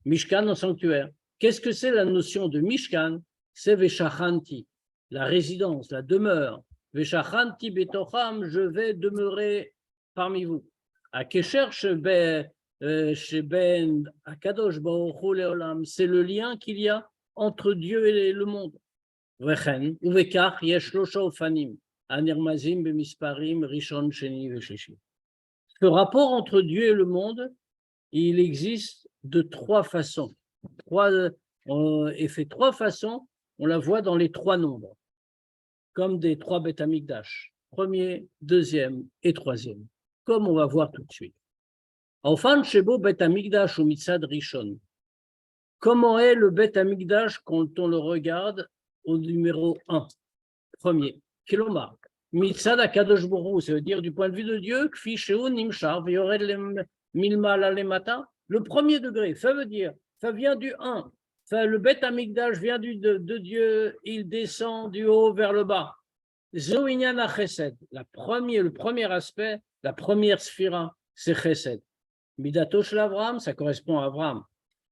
Mishkan en sanctuaire. Qu'est-ce que c'est la notion de Mishkan? C'est veshachanti, la résidence, la demeure. Veshachanti betocham, je vais demeurer parmi vous. À Kesher sheben Akadosh Baruch Hu leolam, c'est le lien qu'il y a entre Dieu et le monde. Ce rapport entre Dieu et le monde, il existe de 3 façons. Et ces 3 façons, on la voit dans les 3 nombres, comme des 3 Beth Amikdash, premier, deuxième et troisième, comme on va voir tout de suite. Enfin, Shebo Beth Amikdash ou Mitzad Rishon. Comment est le Bet Amikdash quand on le regarde au numéro 1, premier, Kilomar, Mitzad Akadosh Borou, ça veut dire du point de vue de Dieu, Kfisheu Nimshar, Viored Milmal Alemata, le premier degré, ça veut dire, ça vient du 1, le Bet Amikdash vient de Dieu, il descend du haut vers le bas. Zoinyan Chesed, le premier aspect, la première sphira, c'est Chesed. Midatosh l'Avram, ça correspond à Avram.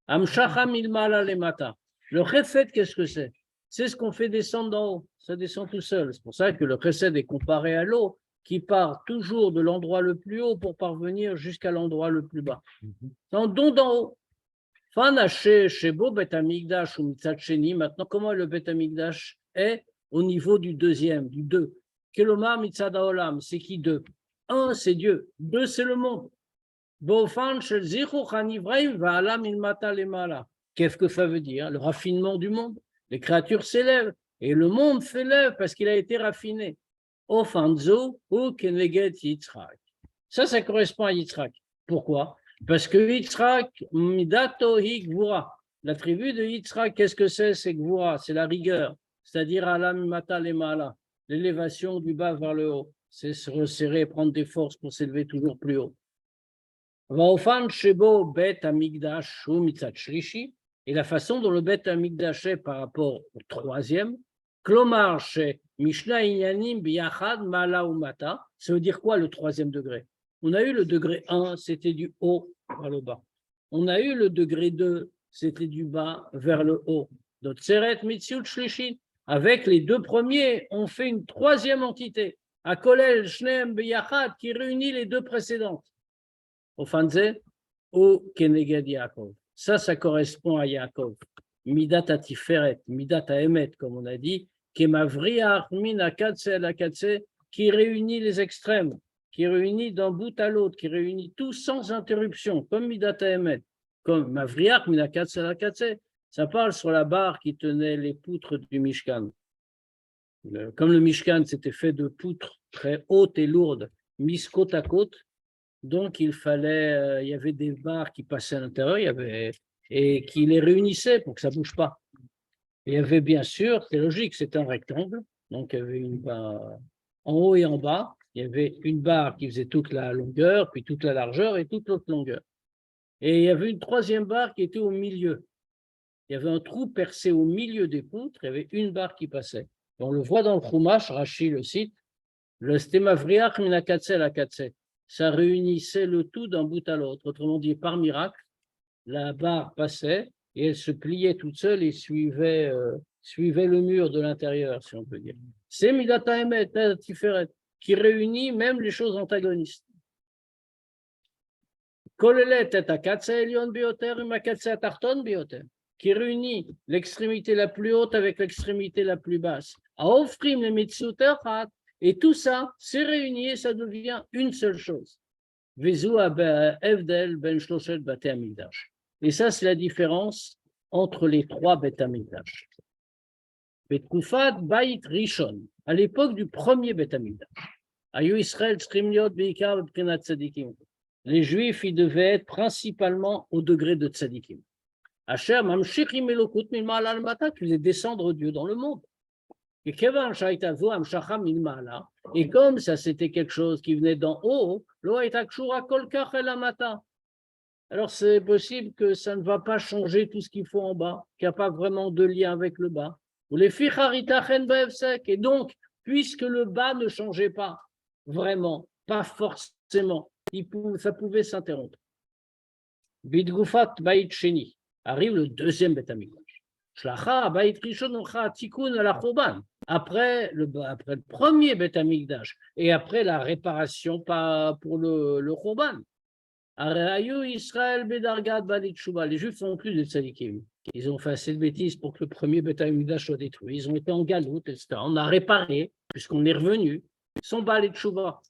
Amshacham ilmala lemata. Le chesed, qu'est-ce que c'est? C'est ce qu'on fait descendre d'en haut. Ça descend tout seul. C'est pour ça que le chesed est comparé à l'eau qui part toujours de l'endroit le plus haut pour parvenir jusqu'à l'endroit le plus bas. Donc, d'en haut. Fanaché, Shebo, Bet Amikdash ou Mitzad Sheni. Maintenant, comment le Bet Amikdash est au niveau du deuxième, du 2? Kelomar Mitzad Haolam, c'est qui 2? 1, c'est Dieu. 2, c'est le monde. Qu'est-ce que ça veut dire? Le raffinement du monde. Les créatures s'élèvent et le monde s'élève parce qu'il a été raffiné. Ofanzo ou Keneged Yitzhak. Ça correspond à Yitzhak. Pourquoi? Parce que Yitzhak, Midato hi Gvura. La tribu de Yitzhak, qu'est-ce que c'est? C'est Gvura, c'est la rigueur. C'est-à-dire Alam Mata Lemala, l'élévation du bas vers le haut. C'est se resserrer, prendre des forces pour s'élever toujours plus haut. Vaofan Shebo Bet Amigdash ou Mitzat Shlishi. Et la façon dont le Bet Amigdash est par rapport au troisième, Klomar chez Mishnah Inyanim Biyachad Mala ou Mata, ça veut dire quoi le troisième degré? On a eu le degré 1, c'était du haut vers le bas. On a eu le degré 2, c'était du bas vers le haut. Dotseret Mitziut Shlishin. Avec les deux premiers, on fait une troisième entité, à Kolel Shneem Biyachad, qui réunit les deux précédentes. Ofanze ou Keneged Yaakov. Ça correspond à Yaakov. Midat Atiferet, Midat Emet, comme on a dit, Kemavriach min akatse el akatse, qui réunit les extrêmes, qui réunit d'un bout à l'autre, qui réunit tout sans interruption, comme Midat Emet, comme Mavriach min akatse el akatse. Ça parle sur la barre qui tenait les poutres du Mishkan. Comme le Mishkan, c'était fait de poutres très hautes et lourdes, mises côte à côte. Donc, il y avait des barres qui passaient à l'intérieur, et qui les réunissaient pour que ça ne bouge pas. Il y avait bien sûr, c'est logique, c'est un rectangle, donc il y avait une barre en haut et en bas. Il y avait une barre qui faisait toute la longueur, puis toute la largeur et toute l'autre longueur. Et il y avait une troisième barre qui était au milieu. Il y avait un trou percé au milieu des poutres, il y avait une barre qui passait. Et on le voit dans le Chumash, Rashi le cite, le stemavriach minakatse la katse. Ça réunissait le tout d'un bout à l'autre. Autrement dit, par miracle, la barre passait et elle se pliait toute seule et suivait le mur de l'intérieur, si on peut dire. C'est Midata Emet, Tiferet, qui réunit même les choses antagonistes. Kolelet et akatse elion bioter et makatse atarton bioter, qui réunit l'extrémité la plus haute avec l'extrémité la plus basse. Aofrim le mitzuter hat. Et tout ça, c'est réuni et ça devient une seule chose. Et ça, c'est la différence entre les trois Beth Amikdash. Betkufat Bait Rishon, à l'époque du premier Beth Amikdash, Ayu Israël Trimliot Beikar B'Prinat Tzadikim. Les Juifs, ils devaient être principalement au degré de Tzadikim. Asher Mamshichim Elokut Milma'al Al-Mata, qui faisait descendre Dieu dans le monde. Et comme ça, c'était quelque chose qui venait d'en haut, alors c'est possible que ça ne va pas changer tout ce qu'il faut en bas, qu'il n'y a pas vraiment de lien avec le bas. Et donc, puisque le bas ne changeait pas vraiment, pas forcément, ça pouvait s'interrompre. Bidgufat Bait Sheni, arrive le deuxième Beth Amikdash. Après le premier Beth Amikdash et après la réparation pour le Khurban. Les Juifs font plus de tzadikim. Ils ont fait assez de bêtises pour que le premier Beth Amikdash soit détruit. Ils ont été en galoute, etc. On a réparé, puisqu'on est revenu. Son Baal et Tshuva.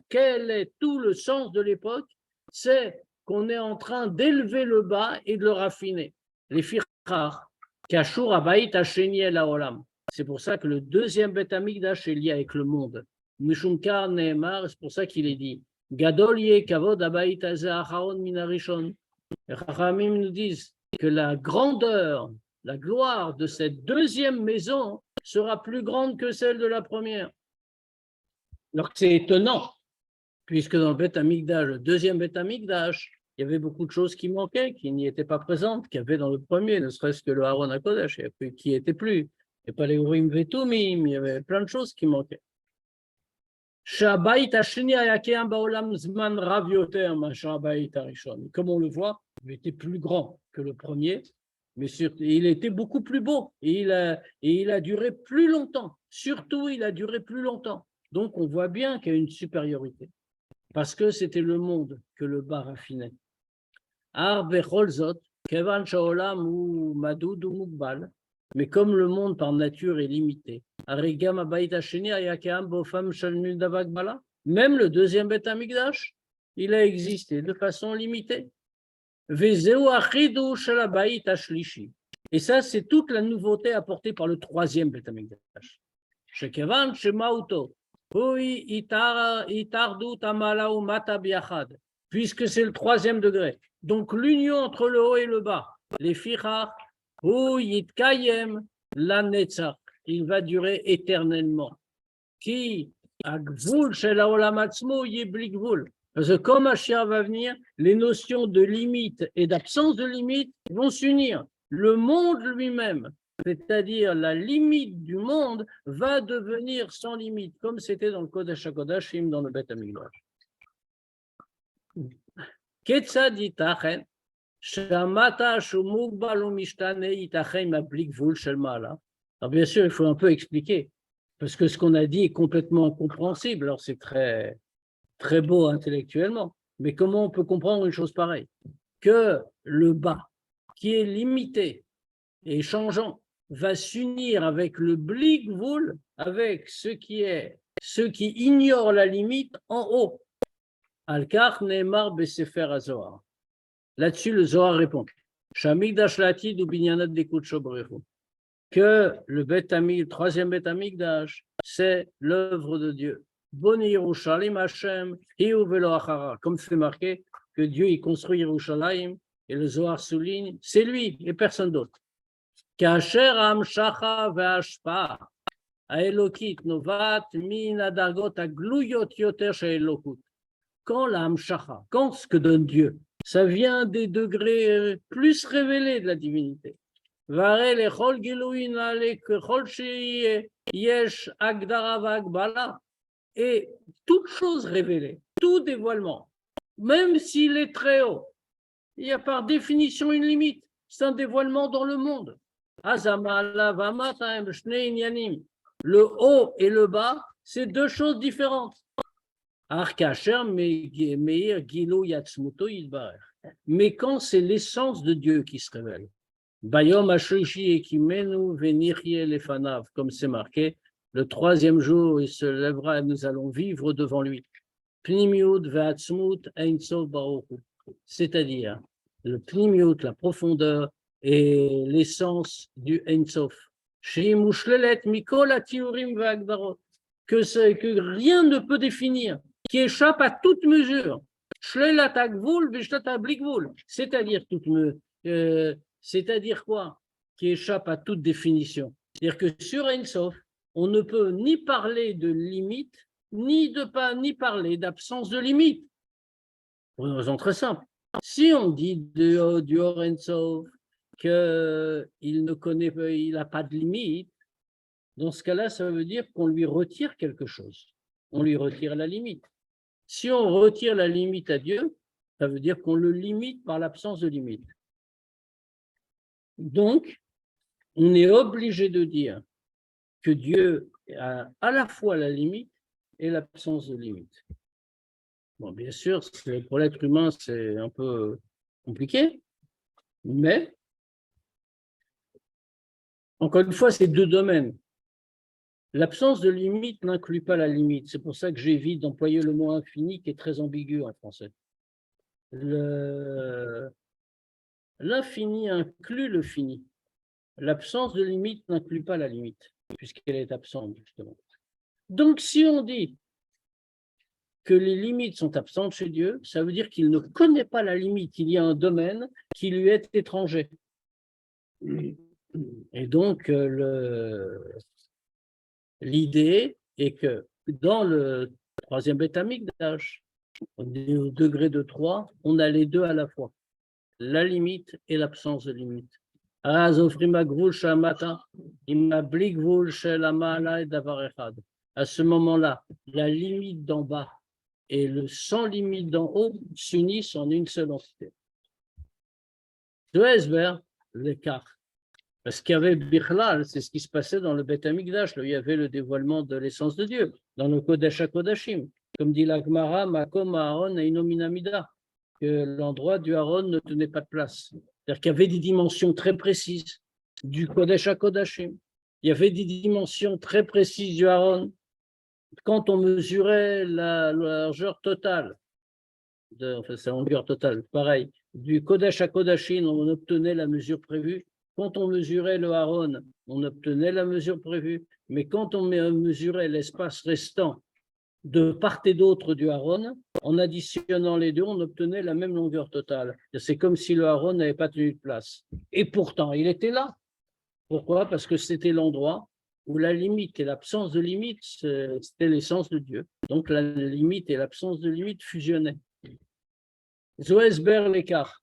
Quel est tout le sens de l'époque? C'est qu'on est en train d'élever le bas et de le raffiner. Les firchar, kashur abayit hasheni el haolam. C'est pour ça que le deuxième Beth Amikdash est lié avec le monde. Mishum kar neemar, c'est pour ça qu'il est dit Gadol ye kavod abayit hazeh acharon min harishon. Les Chachamim nous disent que la grandeur, la gloire de cette deuxième maison sera plus grande que celle de la première. Alors que c'est étonnant, puisque dans le Beth Amikdash, le deuxième Beth Amikdash, il y avait beaucoup de choses qui manquaient, qui n'y étaient pas présentes, qu'il y avait dans le premier, ne serait-ce que le Aaron HaKodesh, qui n'était plus. Il n'y avait pas les Urim Vetumim, il y avait plein de choses qui manquaient. Comme on le voit, il était plus grand que le premier, mais il était beaucoup plus beau et il a duré plus longtemps. Surtout, il a duré plus longtemps. Donc, on voit bien qu'il y a une supériorité parce que c'était le monde que le bas raffinait. Mais comme le monde par nature est limité, même le deuxième Beth Amikdash, il a existé de façon limitée. Vezeu achidush shel habayit hashlishi. Et ça, c'est toute la nouveauté apportée par le troisième Beth Amikdash. Shekevan shemauto, hui itardut amala umata biachad. Puisque c'est le troisième degré. Donc l'union entre le haut et le bas. Les fichach, hu yitkayem la netzach. Il va durer éternellement. Qui a gvul shel haolam atzmo yibli gvul. Parce que comme Mashiach va venir, les notions de limite et d'absence de limite vont s'unir. Le monde lui-même, c'est-à-dire la limite du monde, va devenir sans limite, comme c'était dans le Kodesh HaKodashim, dans le Beth Amikdash. Ketzad yitachen, shamata shumugbal umishtane yitachen mabli gvul shel ma'ala. Alors bien sûr, il faut un peu expliquer, parce que ce qu'on a dit est complètement incompréhensible. Alors c'est très beau intellectuellement, mais comment on peut comprendre une chose pareille? Que le bas, qui est limité et changeant, va s'unir avec le bli gvul, avec ce qui ignore la limite en haut. Al-Kach Neymar Besefer HaZohar. Là-dessus, le Zohar répond Shamikdash Latid ou Binyanat Dekut Shobrechu. Que le troisième Beth Amikdash, c'est l'œuvre de Dieu. Boni Yerushalayim Hashem, Hiu Velo Achara. Comme c'est marqué que Dieu il construit Yerushalayim, et le Zohar souligne, c'est lui et personne d'autre. Kasher Amshacha Ve'ashpa, Aelokit Novat, Min Adargot Agluyot Yoter She'elokut. Quand la Amshacha, quand ce que donne Dieu, ça vient des degrés plus révélés de la divinité. Vare lechol giluin ale kechol sheyeh yesh agdara v'agbala. Et toute chose révélée, tout dévoilement, même s'il est très haut, il y a par définition une limite. C'est un dévoilement dans le monde. Le haut et le bas, c'est deux choses différentes. Mais quand c'est l'essence de Dieu qui se révèle, comme c'est marqué, le troisième jour, il se lèvera et nous allons vivre devant lui. C'est-à-dire le pnimiut, la profondeur et l'essence du Ein Sof. Que rien ne peut définir, qui échappe à toute mesure. C'est-à-dire quoi? Qui échappe à toute définition. C'est-à-dire que sur Ein Sof, on ne peut ni parler de limite, ni parler d'absence de limite. Pour une raison très simple. Si on dit du Or Ein Sof qu'il n'a pas de limite, dans ce cas-là, ça veut dire qu'on lui retire quelque chose. On lui retire la limite. Si on retire la limite à Dieu, ça veut dire qu'on le limite par l'absence de limite. Donc, on est obligé de dire que Dieu a à la fois la limite et l'absence de limite. Bon, bien sûr, pour l'être humain, c'est un peu compliqué, mais encore une fois, c'est deux domaines. L'absence de limite n'inclut pas la limite. C'est pour ça que j'évite d'employer le mot infini qui est très ambigu en français. L'infini inclut le fini. L'absence de limite n'inclut pas la limite, puisqu'elle est absente, justement. Donc, si on dit que les limites sont absentes chez Dieu, ça veut dire qu'il ne connaît pas la limite. Il y a un domaine qui lui est étranger. Et donc, l'idée est que dans le troisième Beth Amikdash, au degré de 3, on a les deux à la fois, la limite et l'absence de limite. À ce moment-là, la limite d'en bas et le sans limite d'en haut s'unissent en une seule entité. De Esber, l'écart. Parce qu'il y avait Bichlal, c'est ce qui se passait dans le Beth Amikdash, là, il y avait le dévoilement de l'essence de Dieu, dans le Kodesh HaKodashim, comme dit la Gemara, Makom Aaron Eino Minamida, que l'endroit du Aaron ne tenait pas de place. C'est-à-dire qu'il y avait des dimensions très précises du Kodesh HaKodashim. Il y avait des dimensions très précises du Aaron. Quand on mesurait la largeur totale enfin, c'est en longueur totale, pareil. Du Kodesh à Kodashin, on obtenait la mesure prévue. Quand on mesurait le Haron, on obtenait la mesure prévue. Mais quand on mesurait l'espace restant de part et d'autre du Haron, en additionnant les deux, on obtenait la même longueur totale. C'est comme si le Haron n'avait pas tenu de place. Et pourtant, il était là. Pourquoi? Parce que c'était l'endroit où la limite et l'absence de limite, c'était l'essence de Dieu. Donc la limite et l'absence de limite fusionnaient. Zoesber l'écart.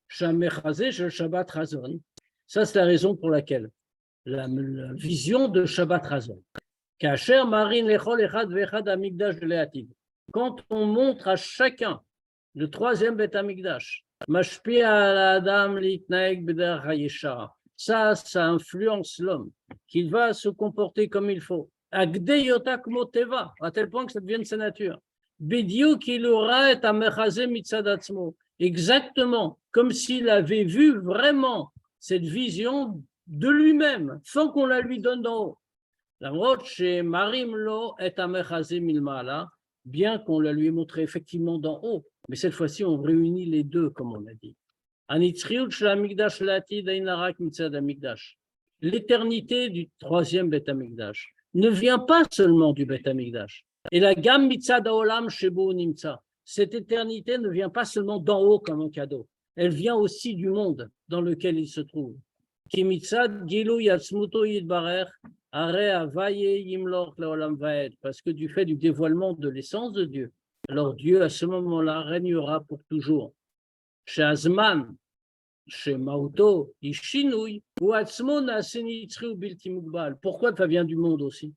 Shamechazé, Shabbat Razon. Ça, c'est la raison pour laquelle la vision de Shabbat Razon. Kacher Marin Lechol Echad Vechad Amigdash de Léatid. Quand on montre à chacun le troisième Bet Amigdash, Mashpia Adam Litnaeg Beder Hayeshara. Ça influence l'homme, qu'il va se comporter comme il faut. Agdeyotak Moteva, à tel point que ça devient de sa nature. Bediou qu'il aura et Amechazé Mitzadatzmo. Exactement, comme s'il avait vu vraiment cette vision de lui-même, sans qu'on la lui donne d'en haut. Bien qu'on la lui ait montré effectivement d'en haut, mais cette fois-ci on réunit les deux, comme on a dit. L'éternité du troisième Beth Amikdash ne vient pas seulement du Beth Amikdash. Et la gamme mitzad haolam shebo nimtza. Cette éternité ne vient pas seulement d'en haut comme un cadeau. Elle vient aussi du monde dans lequel il se trouve. Ki mitzad gilu yatzmuto yidbarer are avaye yimloch leolam vaed. Parce que du fait du dévoilement de l'essence de Dieu, alors Dieu à ce moment-là régnera pour toujours. Chez Azman, chez Mauto, Ishinui, ou Atzmon Asenitri ou Biltimukbal. Pourquoi ça vient du monde aussi?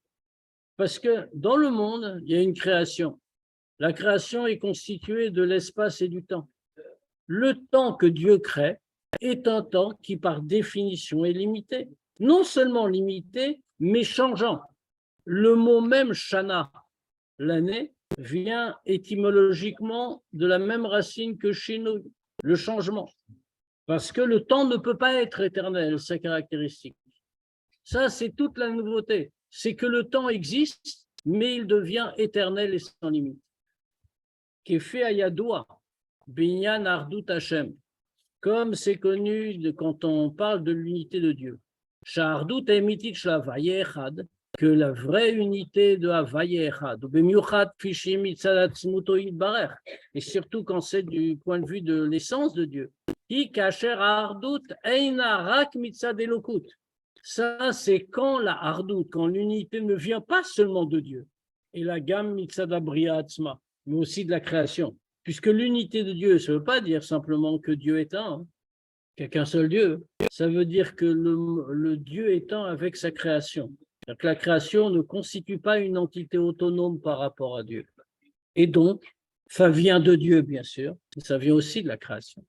Parce que dans le monde, il y a une création. La création est constituée de l'espace et du temps. Le temps que Dieu crée est un temps qui, par définition, est limité. Non seulement limité, mais changeant. Le mot même Shana, l'année, vient étymologiquement de la même racine que Shinui, le changement. Parce que le temps ne peut pas être éternel, sa caractéristique. Ça, c'est toute la nouveauté. C'est que le temps existe, mais il devient éternel et sans limite. Kefe Ayadoua, Binyan Ardut Hashem, comme c'est connu quand on parle de l'unité de Dieu. Sha'ardut emitit sh'Havaye Echad, que la vraie unité de Havaye Echad, Bemiuchat Fishim Itzadatzmuto Yitbarer, et surtout quand c'est du point de vue de l'essence de Dieu. Hi Kasher Ardut Eina Rak Mitzad Elokut. Ça, c'est quand la Ardut, quand l'unité ne vient pas seulement de Dieu, et la gamme Mitzad Abriya Atzma, mais aussi de la création. Puisque l'unité de Dieu, ça ne veut pas dire simplement que Dieu est un, qu'il n'y a qu'un seul Dieu. Ça veut dire que le Dieu est un avec sa création. Que la création ne constitue pas une entité autonome par rapport à Dieu. Et donc, ça vient de Dieu, bien sûr, mais ça vient aussi de la création.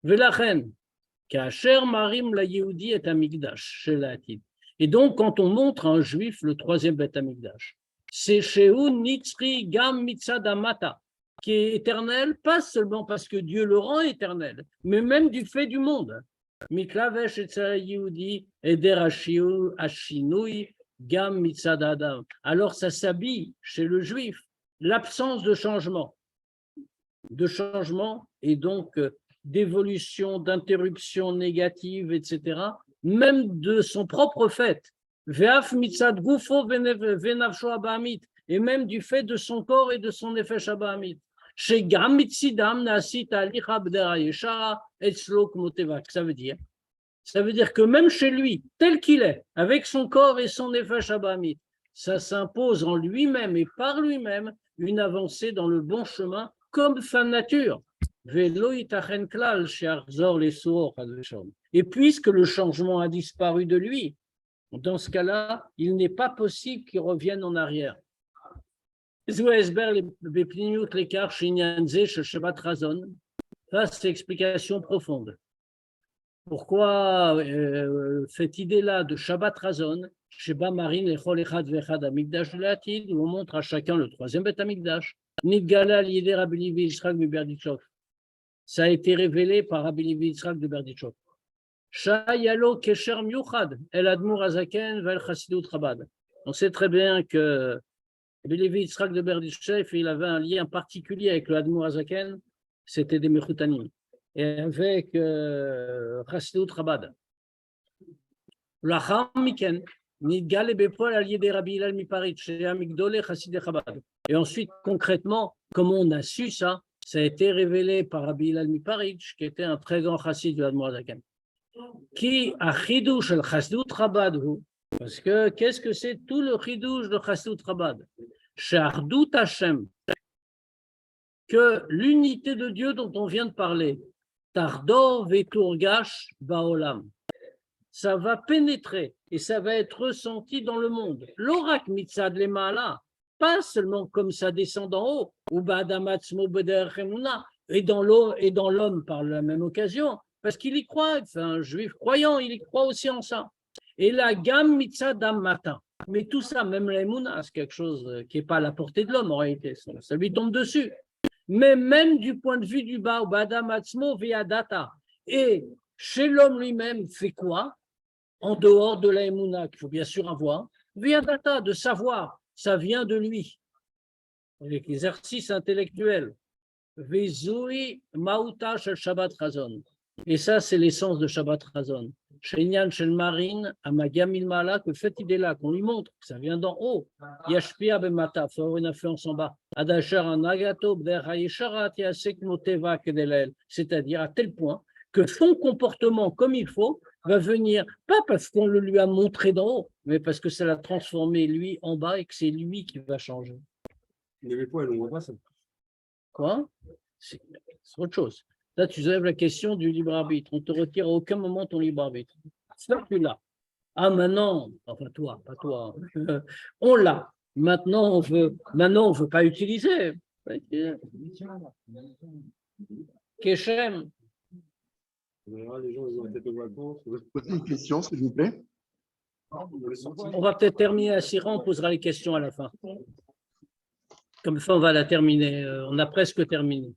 Velachen, Kacher Marim la Yehudi et Amigdash, chez l'Atid. Et donc, quand on montre à un juif le troisième Beth Amigdash, c'est Shehu Nitzri Gam Mitzadamata, qui est éternel, pas seulement parce que Dieu le rend éternel, mais même du fait du monde. Miklavesh et Yehudi et Derashiu Ashinui Gam Mitzadadam. Alors ça s'habille chez le juif, l'absence de changement et donc d'évolution, d'interruption négative, etc., même de son propre fait. Ve'af Mitzad Gufo Venavsho Abahamit, et même du fait de son corps et de son nefesh Abahamit. Ça veut dire que même chez lui, tel qu'il est, avec son corps et son nefesh Abahamit, ça s'impose en lui-même et par lui-même une avancée dans le bon chemin comme sa nature. Et puisque le changement a disparu de lui, dans ce cas-là, il n'est pas possible qu'il revienne en arrière. Ça, c'est explication profonde. Pourquoi cette idée-là de Shabbat Razon, Sheba Marin Lechol Echad Vechad Amigdash de l'Atid, où on montre à chacun le troisième Beth Amigdash, Nidgala l'idée Rabbi Levi Yitzhak de Berdichov. Ça a été révélé par Rabbi Levi Yitzhak de Berdichov. Shayalo Kesher Miuchad El Admur Azaken Vel Chassidut Chabad. On sait très bien que Rabbi Levi Yitzhak de Berditchev, il avait un lien particulier avec le Admour Hazaken, c'était des Mechutanim, et avec Chassidut Chabad. Lachar Miken, Nidgal et Bepol allié des Rabbi Hillel Miparit, chez Amigdole Chassidé Chabad. Et ensuite, concrètement, comment on a su ça? Ça a été révélé par Rabbi Hillel Miparit, qui était un très grand chassid de Admour Hazaken. Qui a chidouche le Chassidut Chabad, parce que qu'est-ce que c'est tout le chidouche de Chassidut Chabad? Shardut Hashem, que l'unité de Dieu dont on vient de parler, Tardor Veturgash Baolam, ça va pénétrer et ça va être ressenti dans le monde. L'orak mitzad lemala, pas seulement comme ça descend d'en haut, ou ba'adamatzmo beder chemuna, et dans l'homme par la même occasion, parce qu'il y croit, c'est un juif croyant, il y croit aussi en ça. Et la gamme mitzad mata. Mais tout ça, même l'émouna, c'est quelque chose qui n'est pas à la portée de l'homme en réalité, ça lui tombe dessus. Mais même du point de vue du bas, ou ba'adamatzmo ve'adata, et chez l'homme lui-même, fait quoi? En dehors de la émouna, qu'il faut bien sûr avoir, ve'adata, de savoir, ça vient de lui, avec l'exercice intellectuel. Ve'zui mauta shel Shabbat Chazon. Et ça, c'est l'essence de Shabbat Chazon. She'inyan shel marin, amagam ilmala, que cette idée-là, qu'on lui montre, que ça vient d'en haut, yashpia bemata, faut avoir une influence en bas. Adashar anagato b'derayesharat yasek moteva kedelel. C'est-à-dire à tel point que son comportement comme il faut va venir, pas parce qu'on le lui a montré d'en haut, mais parce que ça l'a transformé lui en bas et que c'est lui qui va changer. Les points, on voit pas ça. Quoi? C'est autre chose. Là, tu soulèves la question du libre arbitre. On ne te retire à aucun moment ton libre arbitre. Ça, tu l'as. Ah, maintenant, enfin toi, pas toi. On l'a. Maintenant, on veut pas utiliser. Keshem. Les gens, ils ont peut-être aux vacances. Posez une question, s'il vous plaît. On va peut-être terminer la sirah, on posera les questions à la fin. Comme ça, on va la terminer. On a presque terminé.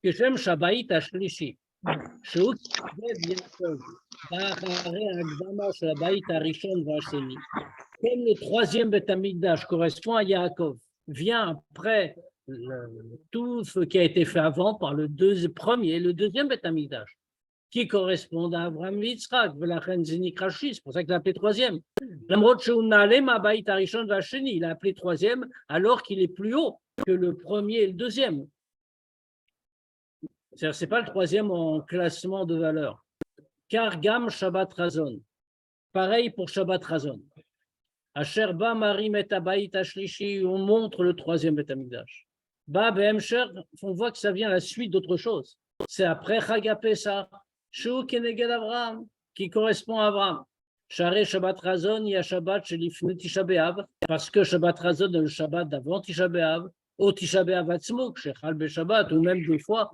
Keshem Shabbat Ashlishi. Comme le troisième Beth Amikdash correspond à Yaakov, vient après tout ce qui a été fait avant par le premier, le deuxième Beth Amikdash, qui correspond à Abraham Yitzhak, c'est pour ça qu'il a appelé troisième. Il a appelé troisième alors qu'il est plus haut que le premier et le deuxième. Ce n'est pas le troisième en classement de valeur. Car Gam Shabbat Razon. Pareil pour Shabbat Razon. Asher Ba Marim et Abayit Ashlishi, on montre le troisième Beth Amikdash. Ba Behemsher, on voit que ça vient à la suite d'autre chose. C'est après Chag Pesach, Shu Keneged Abraham, qui correspond à Abraham. Share Shabbat Razon, il y a Shabbat chez l'Ifnu Tisha B'Av, parce que Shabbat Razon est le Shabbat d'avant Tisha B'Av, au Tisha B'Av Atzmo, chez Chal B'Shabbat, ou même des fois,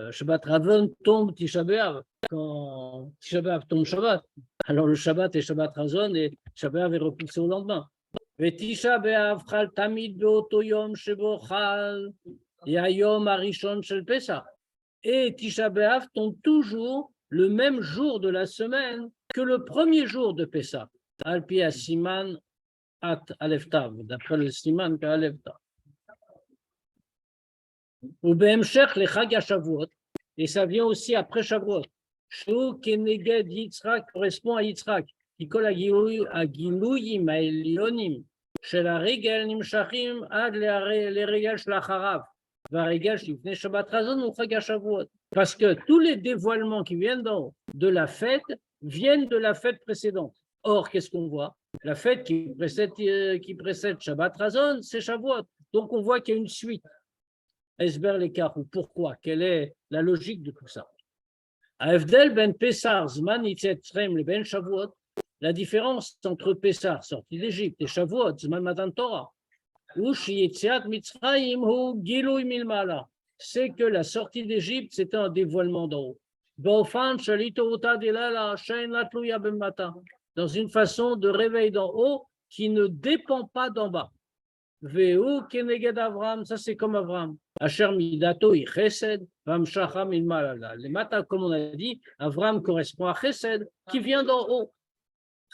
Shabbat Razon tombe Tisha B'Av, quand Tisha B'Av tombe Shabbat. Alors le Shabbat est Shabbat Razon et Tisha B'Av est repoussé au lendemain. Et Tisha B'Av Chal Tamid Be'oto Yom Shebo Chal Yayom Arishon Shel Pesach. Et Tisha B'Av tombe toujours le même jour de la semaine que le premier jour de Pesach. Al-Pi Siman At Aleftav, d'après le Siman Ka Aleftav. Ou Behemshech le Chag HaShavuot, et ça vient aussi après Shavuot. Shu Keneged Yitzhak correspond à Yitzhak, qui colle à Gilouyim, à Elionim, chez la Regel Nimshachim ad les Regel Shlacharav, va Regel Shifne Shabbat Razon ou Chag HaShavuot. Parce que tous les dévoilements qui viennent de la fête viennent de la fête précédente. Or, qu'est-ce qu'on voit? La fête qui précède Shabbat Razon, c'est Shavuot. Donc, on voit qu'il y a une suite. Esber l'écart, ou pourquoi? Quelle est la logique de tout ça? Avdel ben Pessar, Zman Itzetrem, le ben Shavuot, la différence entre Pessar, sortie d'Égypte, et Shavuot, Zman Matan Torah, ou Shiyetziat Mitzrayim, ou Gilui Milmala, c'est que la sortie d'Égypte, c'était un dévoilement d'en haut. Dans une façon de réveil d'en haut qui ne dépend pas d'en bas. Veu Keneged Avram, ça c'est comme Avram. Asher Midato i Chesed, Vamshacham ilmalala. Les matins, comme on a dit, Avram correspond à Chesed qui vient d'en haut.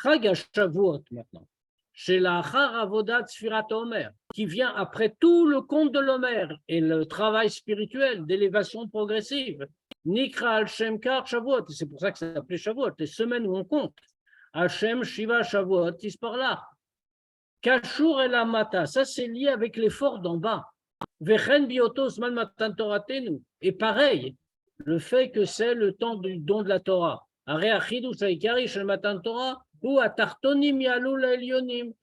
Chag HaShavuot maintenant. chez la Achar Avodat Sfirat Omer, qui vient après tout le conte de l'Omer et le travail spirituel d'élévation progressive. Nikra al-Shem Kar Shavuot, c'est pour ça que ça s'appelait Shavuot, les semaines où on compte. Hashem Shiva Shavuot, Tisparla. Kashur el Amata, ça c'est lié avec l'effort d'en bas. Vechen Biotos Man Matan Toratenu, et pareil, le fait que c'est le temps du don de la Torah. Are Achidus Aikari Shel Matan Torah, ou Atartonim Yalul Elionim,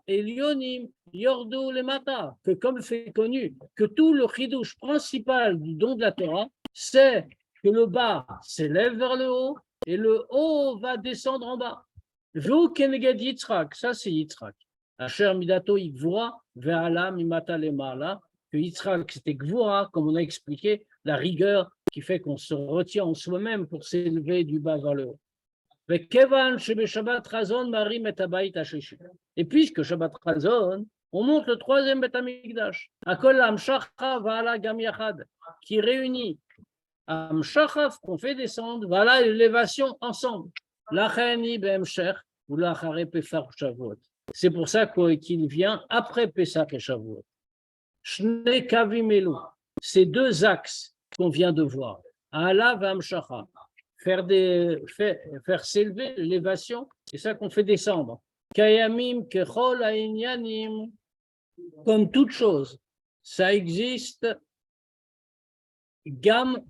Elionim Yordu Lemata, que comme c'est connu, que tout le chidouche principal du don de la Torah, c'est que le bas s'élève vers le haut et le haut va descendre en bas. Vous Keneged Yitzhak, ça c'est Yitzhak. Asher Midato Igvura, Ve'ala Mimata Lemala, que Yitzhak c'était Gvura, comme on a expliqué, la rigueur qui fait qu'on se retient en soi-même pour s'élever du bas vers le haut. Et puisque Shabbat Chazon, on monte le troisième Beth Amikdash, qui réunit Amshachav qu'on fait descendre, voilà l'élévation ensemble. C'est pour ça qu'il vient après Pesach et Shavuot. Shne Kavim Elu, ces deux axes qu'on vient de voir, Ala V'Amshacha, faire s'élever l'élévation, c'est ça qu'on fait descendre. Kayamim Kechol Ainyanim, comme toute chose, ça existe. Gam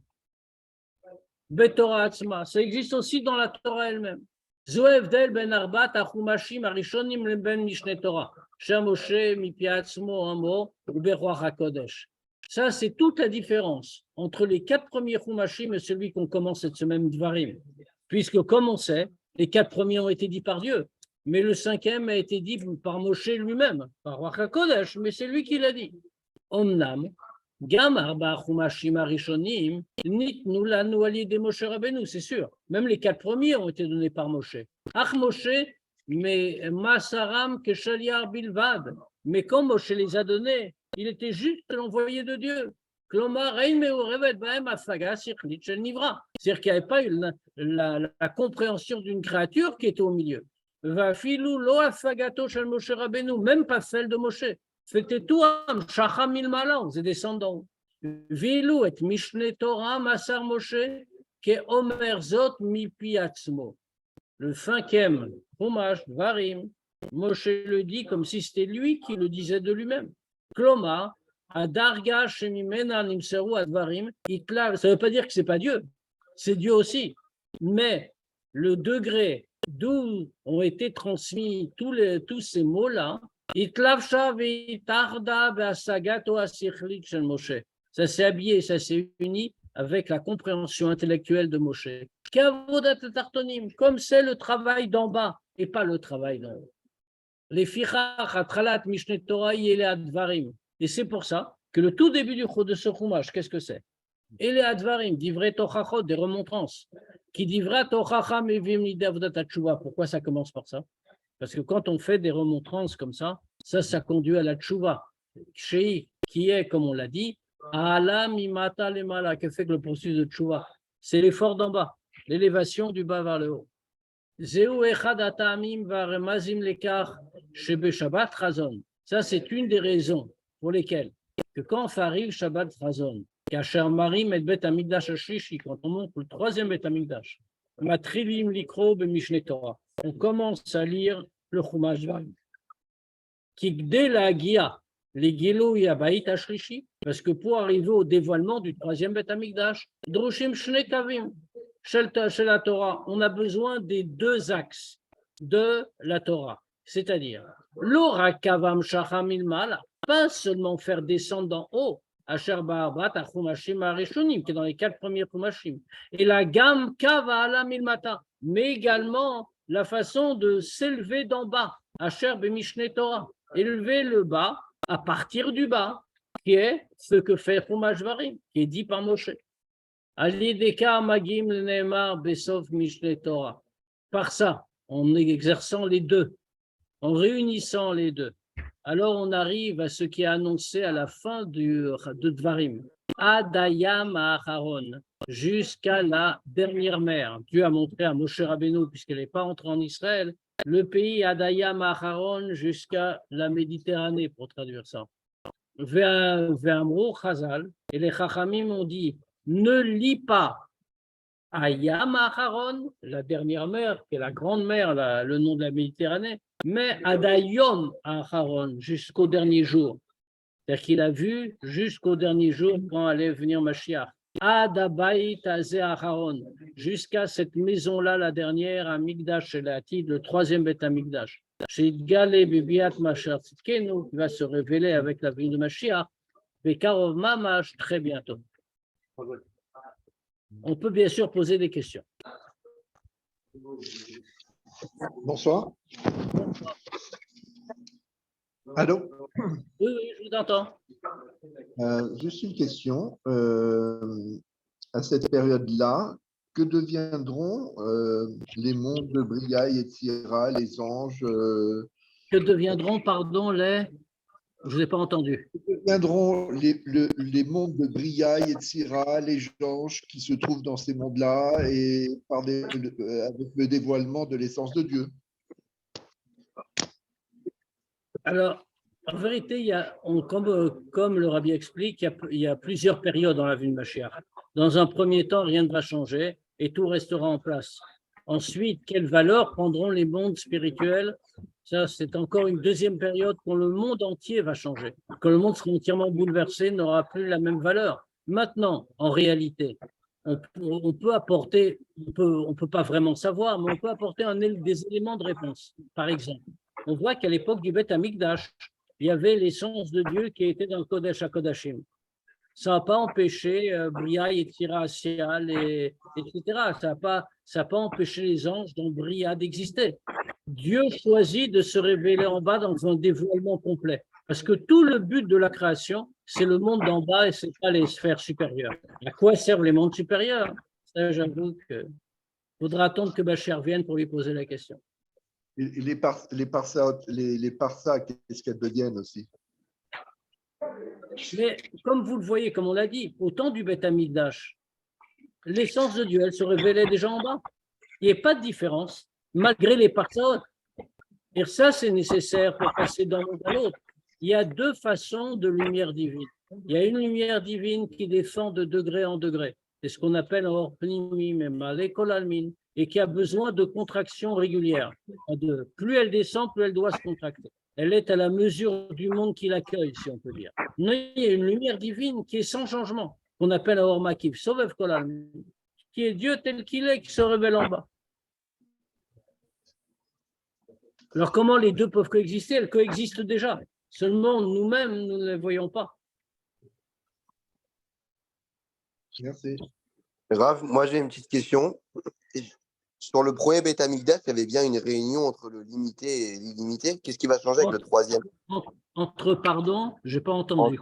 Betorah Atzma, ça existe aussi dans la Torah elle-même. Zoevdel ben Arbat Achumashim Arishonim ben Mishne Torah, Shamoshe Mipi Atzmo Amo ou Beruach HaKodesh. Ça, c'est toute la différence entre les 4 premiers Chumashim et celui qu'on commence cette semaine Dvarim. Puisque, comme on sait, les 4 premiers ont été dits par Dieu, mais le 5e a été dit par Moshe lui-même, par Ruach HaKodesh, mais c'est lui qui l'a dit. Omnam, Gam Arba Chumashim Arishonim, Nitnu Lanu Ali de Moshe Rabbeinu, c'est sûr. Même les 4 premiers ont été donnés par Moshe. Ach Moshe, mais Masaram Keshaliar Bilvad, mais quand Moshe les a donnés, il était juste l'envoyé de Dieu. C'est-à-dire qu'il n'y avait pas eu la compréhension d'une créature qui était au milieu. Même pas celle de Moshe. C'était tout Shacham ilmala, ses descendants. Vilu et Mishne Torah Masar Moshe ke Omer Zot mipi atzmo. Le 5e Chumash Varim, Moshe le dit comme si c'était lui qui le disait de lui-même. Kloma, Adarga Shemimena Nimseru Advarim, ça ne veut pas dire que ce n'est pas Dieu, c'est Dieu aussi. Mais le degré d'où ont été transmis tous ces mots-là, ça s'est habillé, ça s'est uni avec la compréhension intellectuelle de Moshe. Comme c'est le travail d'en bas et pas le travail d'en haut. Les fichach, atralat, mishnet Torah, yele advarim. Et c'est pour ça que le tout début de ce chumash, qu'est-ce que c'est? Ele advarim, divrei tochachot, des remontrances. Qui divra tochacha mevim lidei avodat hatshuva. Pourquoi ça commence par ça? Parce que quand on fait des remontrances comme ça conduit à la tshuva. Shei, qui est, comme on l'a dit, ala mimata lemala, que fait que le processus de tshuva? C'est l'effort d'en bas, l'élévation du bas vers le haut. Ça, c'est une des raisons pour lesquelles que quand arrive Shabbat Chazon, quand on monte le 3e Bet Hamikdash, on commence à lire le Chumash Dvarim. Parce que pour arriver au dévoilement du 3e Bet Hamikdash, Drushim Shne Kavim. Chez la Torah, on a besoin des 2 axes de la Torah, c'est-à-dire l'orakavam shacham ilmala, pas seulement faire descendre d'en haut, asher ba'arbat achumashim arishonim, qui est dans les 4 premiers chumashim, et la gam kava alam ilmata, mais également la façon de s'élever d'en bas, asher b'mishne Torah, élever le bas à partir du bas, qui est ce que fait Chumash Varim, qui est dit par Moshe. Par ça, en exerçant les 2, en réunissant les 2, alors on arrive à ce qui est annoncé à la fin de Dvarim. Adayam Aharon, jusqu'à la dernière mer. Dieu a montré à Moshe Rabbeinu, puisqu'elle n'est pas entrée en Israël, le pays Adayam Aharon jusqu'à la Méditerranée, pour traduire ça. Ve'amru Chazal, et les Chachamim ont dit, ne lis pas Ayam Aharon, la dernière mer, qui est la grande mer, le nom de la Méditerranée, mais Adayom Aharon, jusqu'au dernier jour. C'est-à-dire qu'il a vu jusqu'au dernier jour quand allait venir Mashiach. Adabayit Azeh Aharon, jusqu'à cette maison-là, la dernière, à Migdash, le troisième Beth Amigdash. Chez Galé Bibiat Mashiach Tzidkenu, qui va se révéler avec la venue de Mashiach, et Karov Mamash, très bientôt. On peut bien sûr poser des questions. Bonsoir. Allô? Oui, je vous entends. Juste une question. À cette période-là, que deviendront les mondes de Bria et Tzira, les anges Que deviendront, pardon, les... Je ne vous ai pas entendu. Que deviendront les mondes de Bria et Tzira, les anges qui se trouvent dans ces mondes-là et avec le dévoilement de l'essence de Dieu? Alors, en vérité, comme le Rabbi explique, il y a plusieurs périodes dans la vie de Mashiach. Dans un premier temps, rien ne va changer et tout restera en place. Ensuite, quelle valeur prendront les mondes spirituels? Ça, c'est encore une deuxième période quand le monde entier va changer. Quand le monde sera entièrement bouleversé, n'aura plus la même valeur. Maintenant, en réalité, on peut apporter, on peut pas vraiment savoir, mais on peut apporter des éléments de réponse. Par exemple, on voit qu'à l'époque du Beth Amikdash, il y avait l'essence de Dieu qui était dans le Kodesh HaKodashim. Ça n'a pas empêché Bria, Yetzira, Asial, etc. Ça n'a pas empêché les anges dans Bria d'exister. Dieu choisit de se révéler en bas dans un dévoilement complet. Parce que tout le but de la création, c'est le monde d'en bas et ce n'est pas les sphères supérieures. À quoi servent les mondes supérieurs? Ça, j'avoue qu'il faudra attendre que Bachar vienne pour lui poser la question. Et les parsa, qu'est-ce qu'elles deviennent aussi? Mais comme vous le voyez, comme on l'a dit, au temps du Beth Amikdash, l'essence de Dieu, elle se révélait déjà en bas. Il n'y a pas de différence, malgré les parsaot. Et ça, c'est nécessaire pour passer d'un monde à l'autre. Il y a deux façons de lumière divine. Il y a une lumière divine qui descend de degré en degré. C'est ce qu'on appelle en orpnimi, même à l'école almine, et qui a besoin de contractions régulières. Plus elle descend, plus elle doit se contracter. Elle est à la mesure du monde qui l'accueille, si on peut dire. Mais il y a une lumière divine qui est sans changement, qu'on appelle Or Makif, Sovev Kol Almin, qui est Dieu tel qu'il est, qui se révèle en bas. Alors comment les deux peuvent coexister? Elles coexistent déjà. Seulement nous-mêmes, nous ne les voyons pas. Merci. Rav, moi j'ai une petite question. Sur le premier Beth Amikdash, il y avait bien une réunion entre le limité et l'illimité. Qu'est-ce qui va changer avec le troisième? Pardon, je n'ai pas entendu.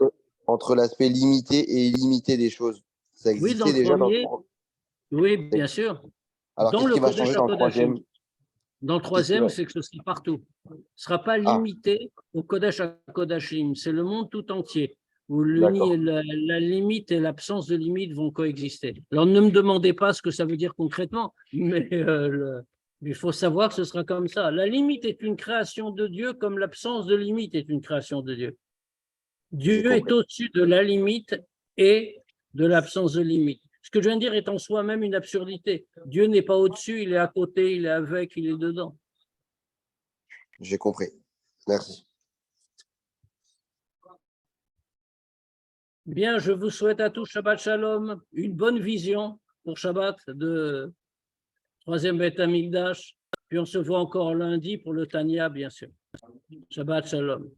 Entre l'aspect limité et illimité des choses. Ça existait déjà dans le premier. Oui, bien sûr. Alors qu'est-ce qui va changer dans le troisième? Dans le troisième, c'est que ce sera partout. Ce ne sera pas limité au Kodesh HaKodashim. C'est le monde tout entier où la limite et l'absence de limite vont coexister. Alors, ne me demandez pas ce que ça veut dire concrètement, mais il faut savoir que ce sera comme ça. La limite est une création de Dieu comme l'absence de limite est une création de Dieu. Dieu est au-dessus de la limite et de l'absence de limite. Ce que je viens de dire est en soi-même une absurdité. Dieu n'est pas au-dessus, il est à côté, il est avec, il est dedans. J'ai compris. Merci. Bien, je vous souhaite à tous Shabbat Shalom, une bonne vision pour Shabbat de troisième Beth Amikdash. Puis on se voit encore lundi pour le Tanya, bien sûr. Shabbat Shalom.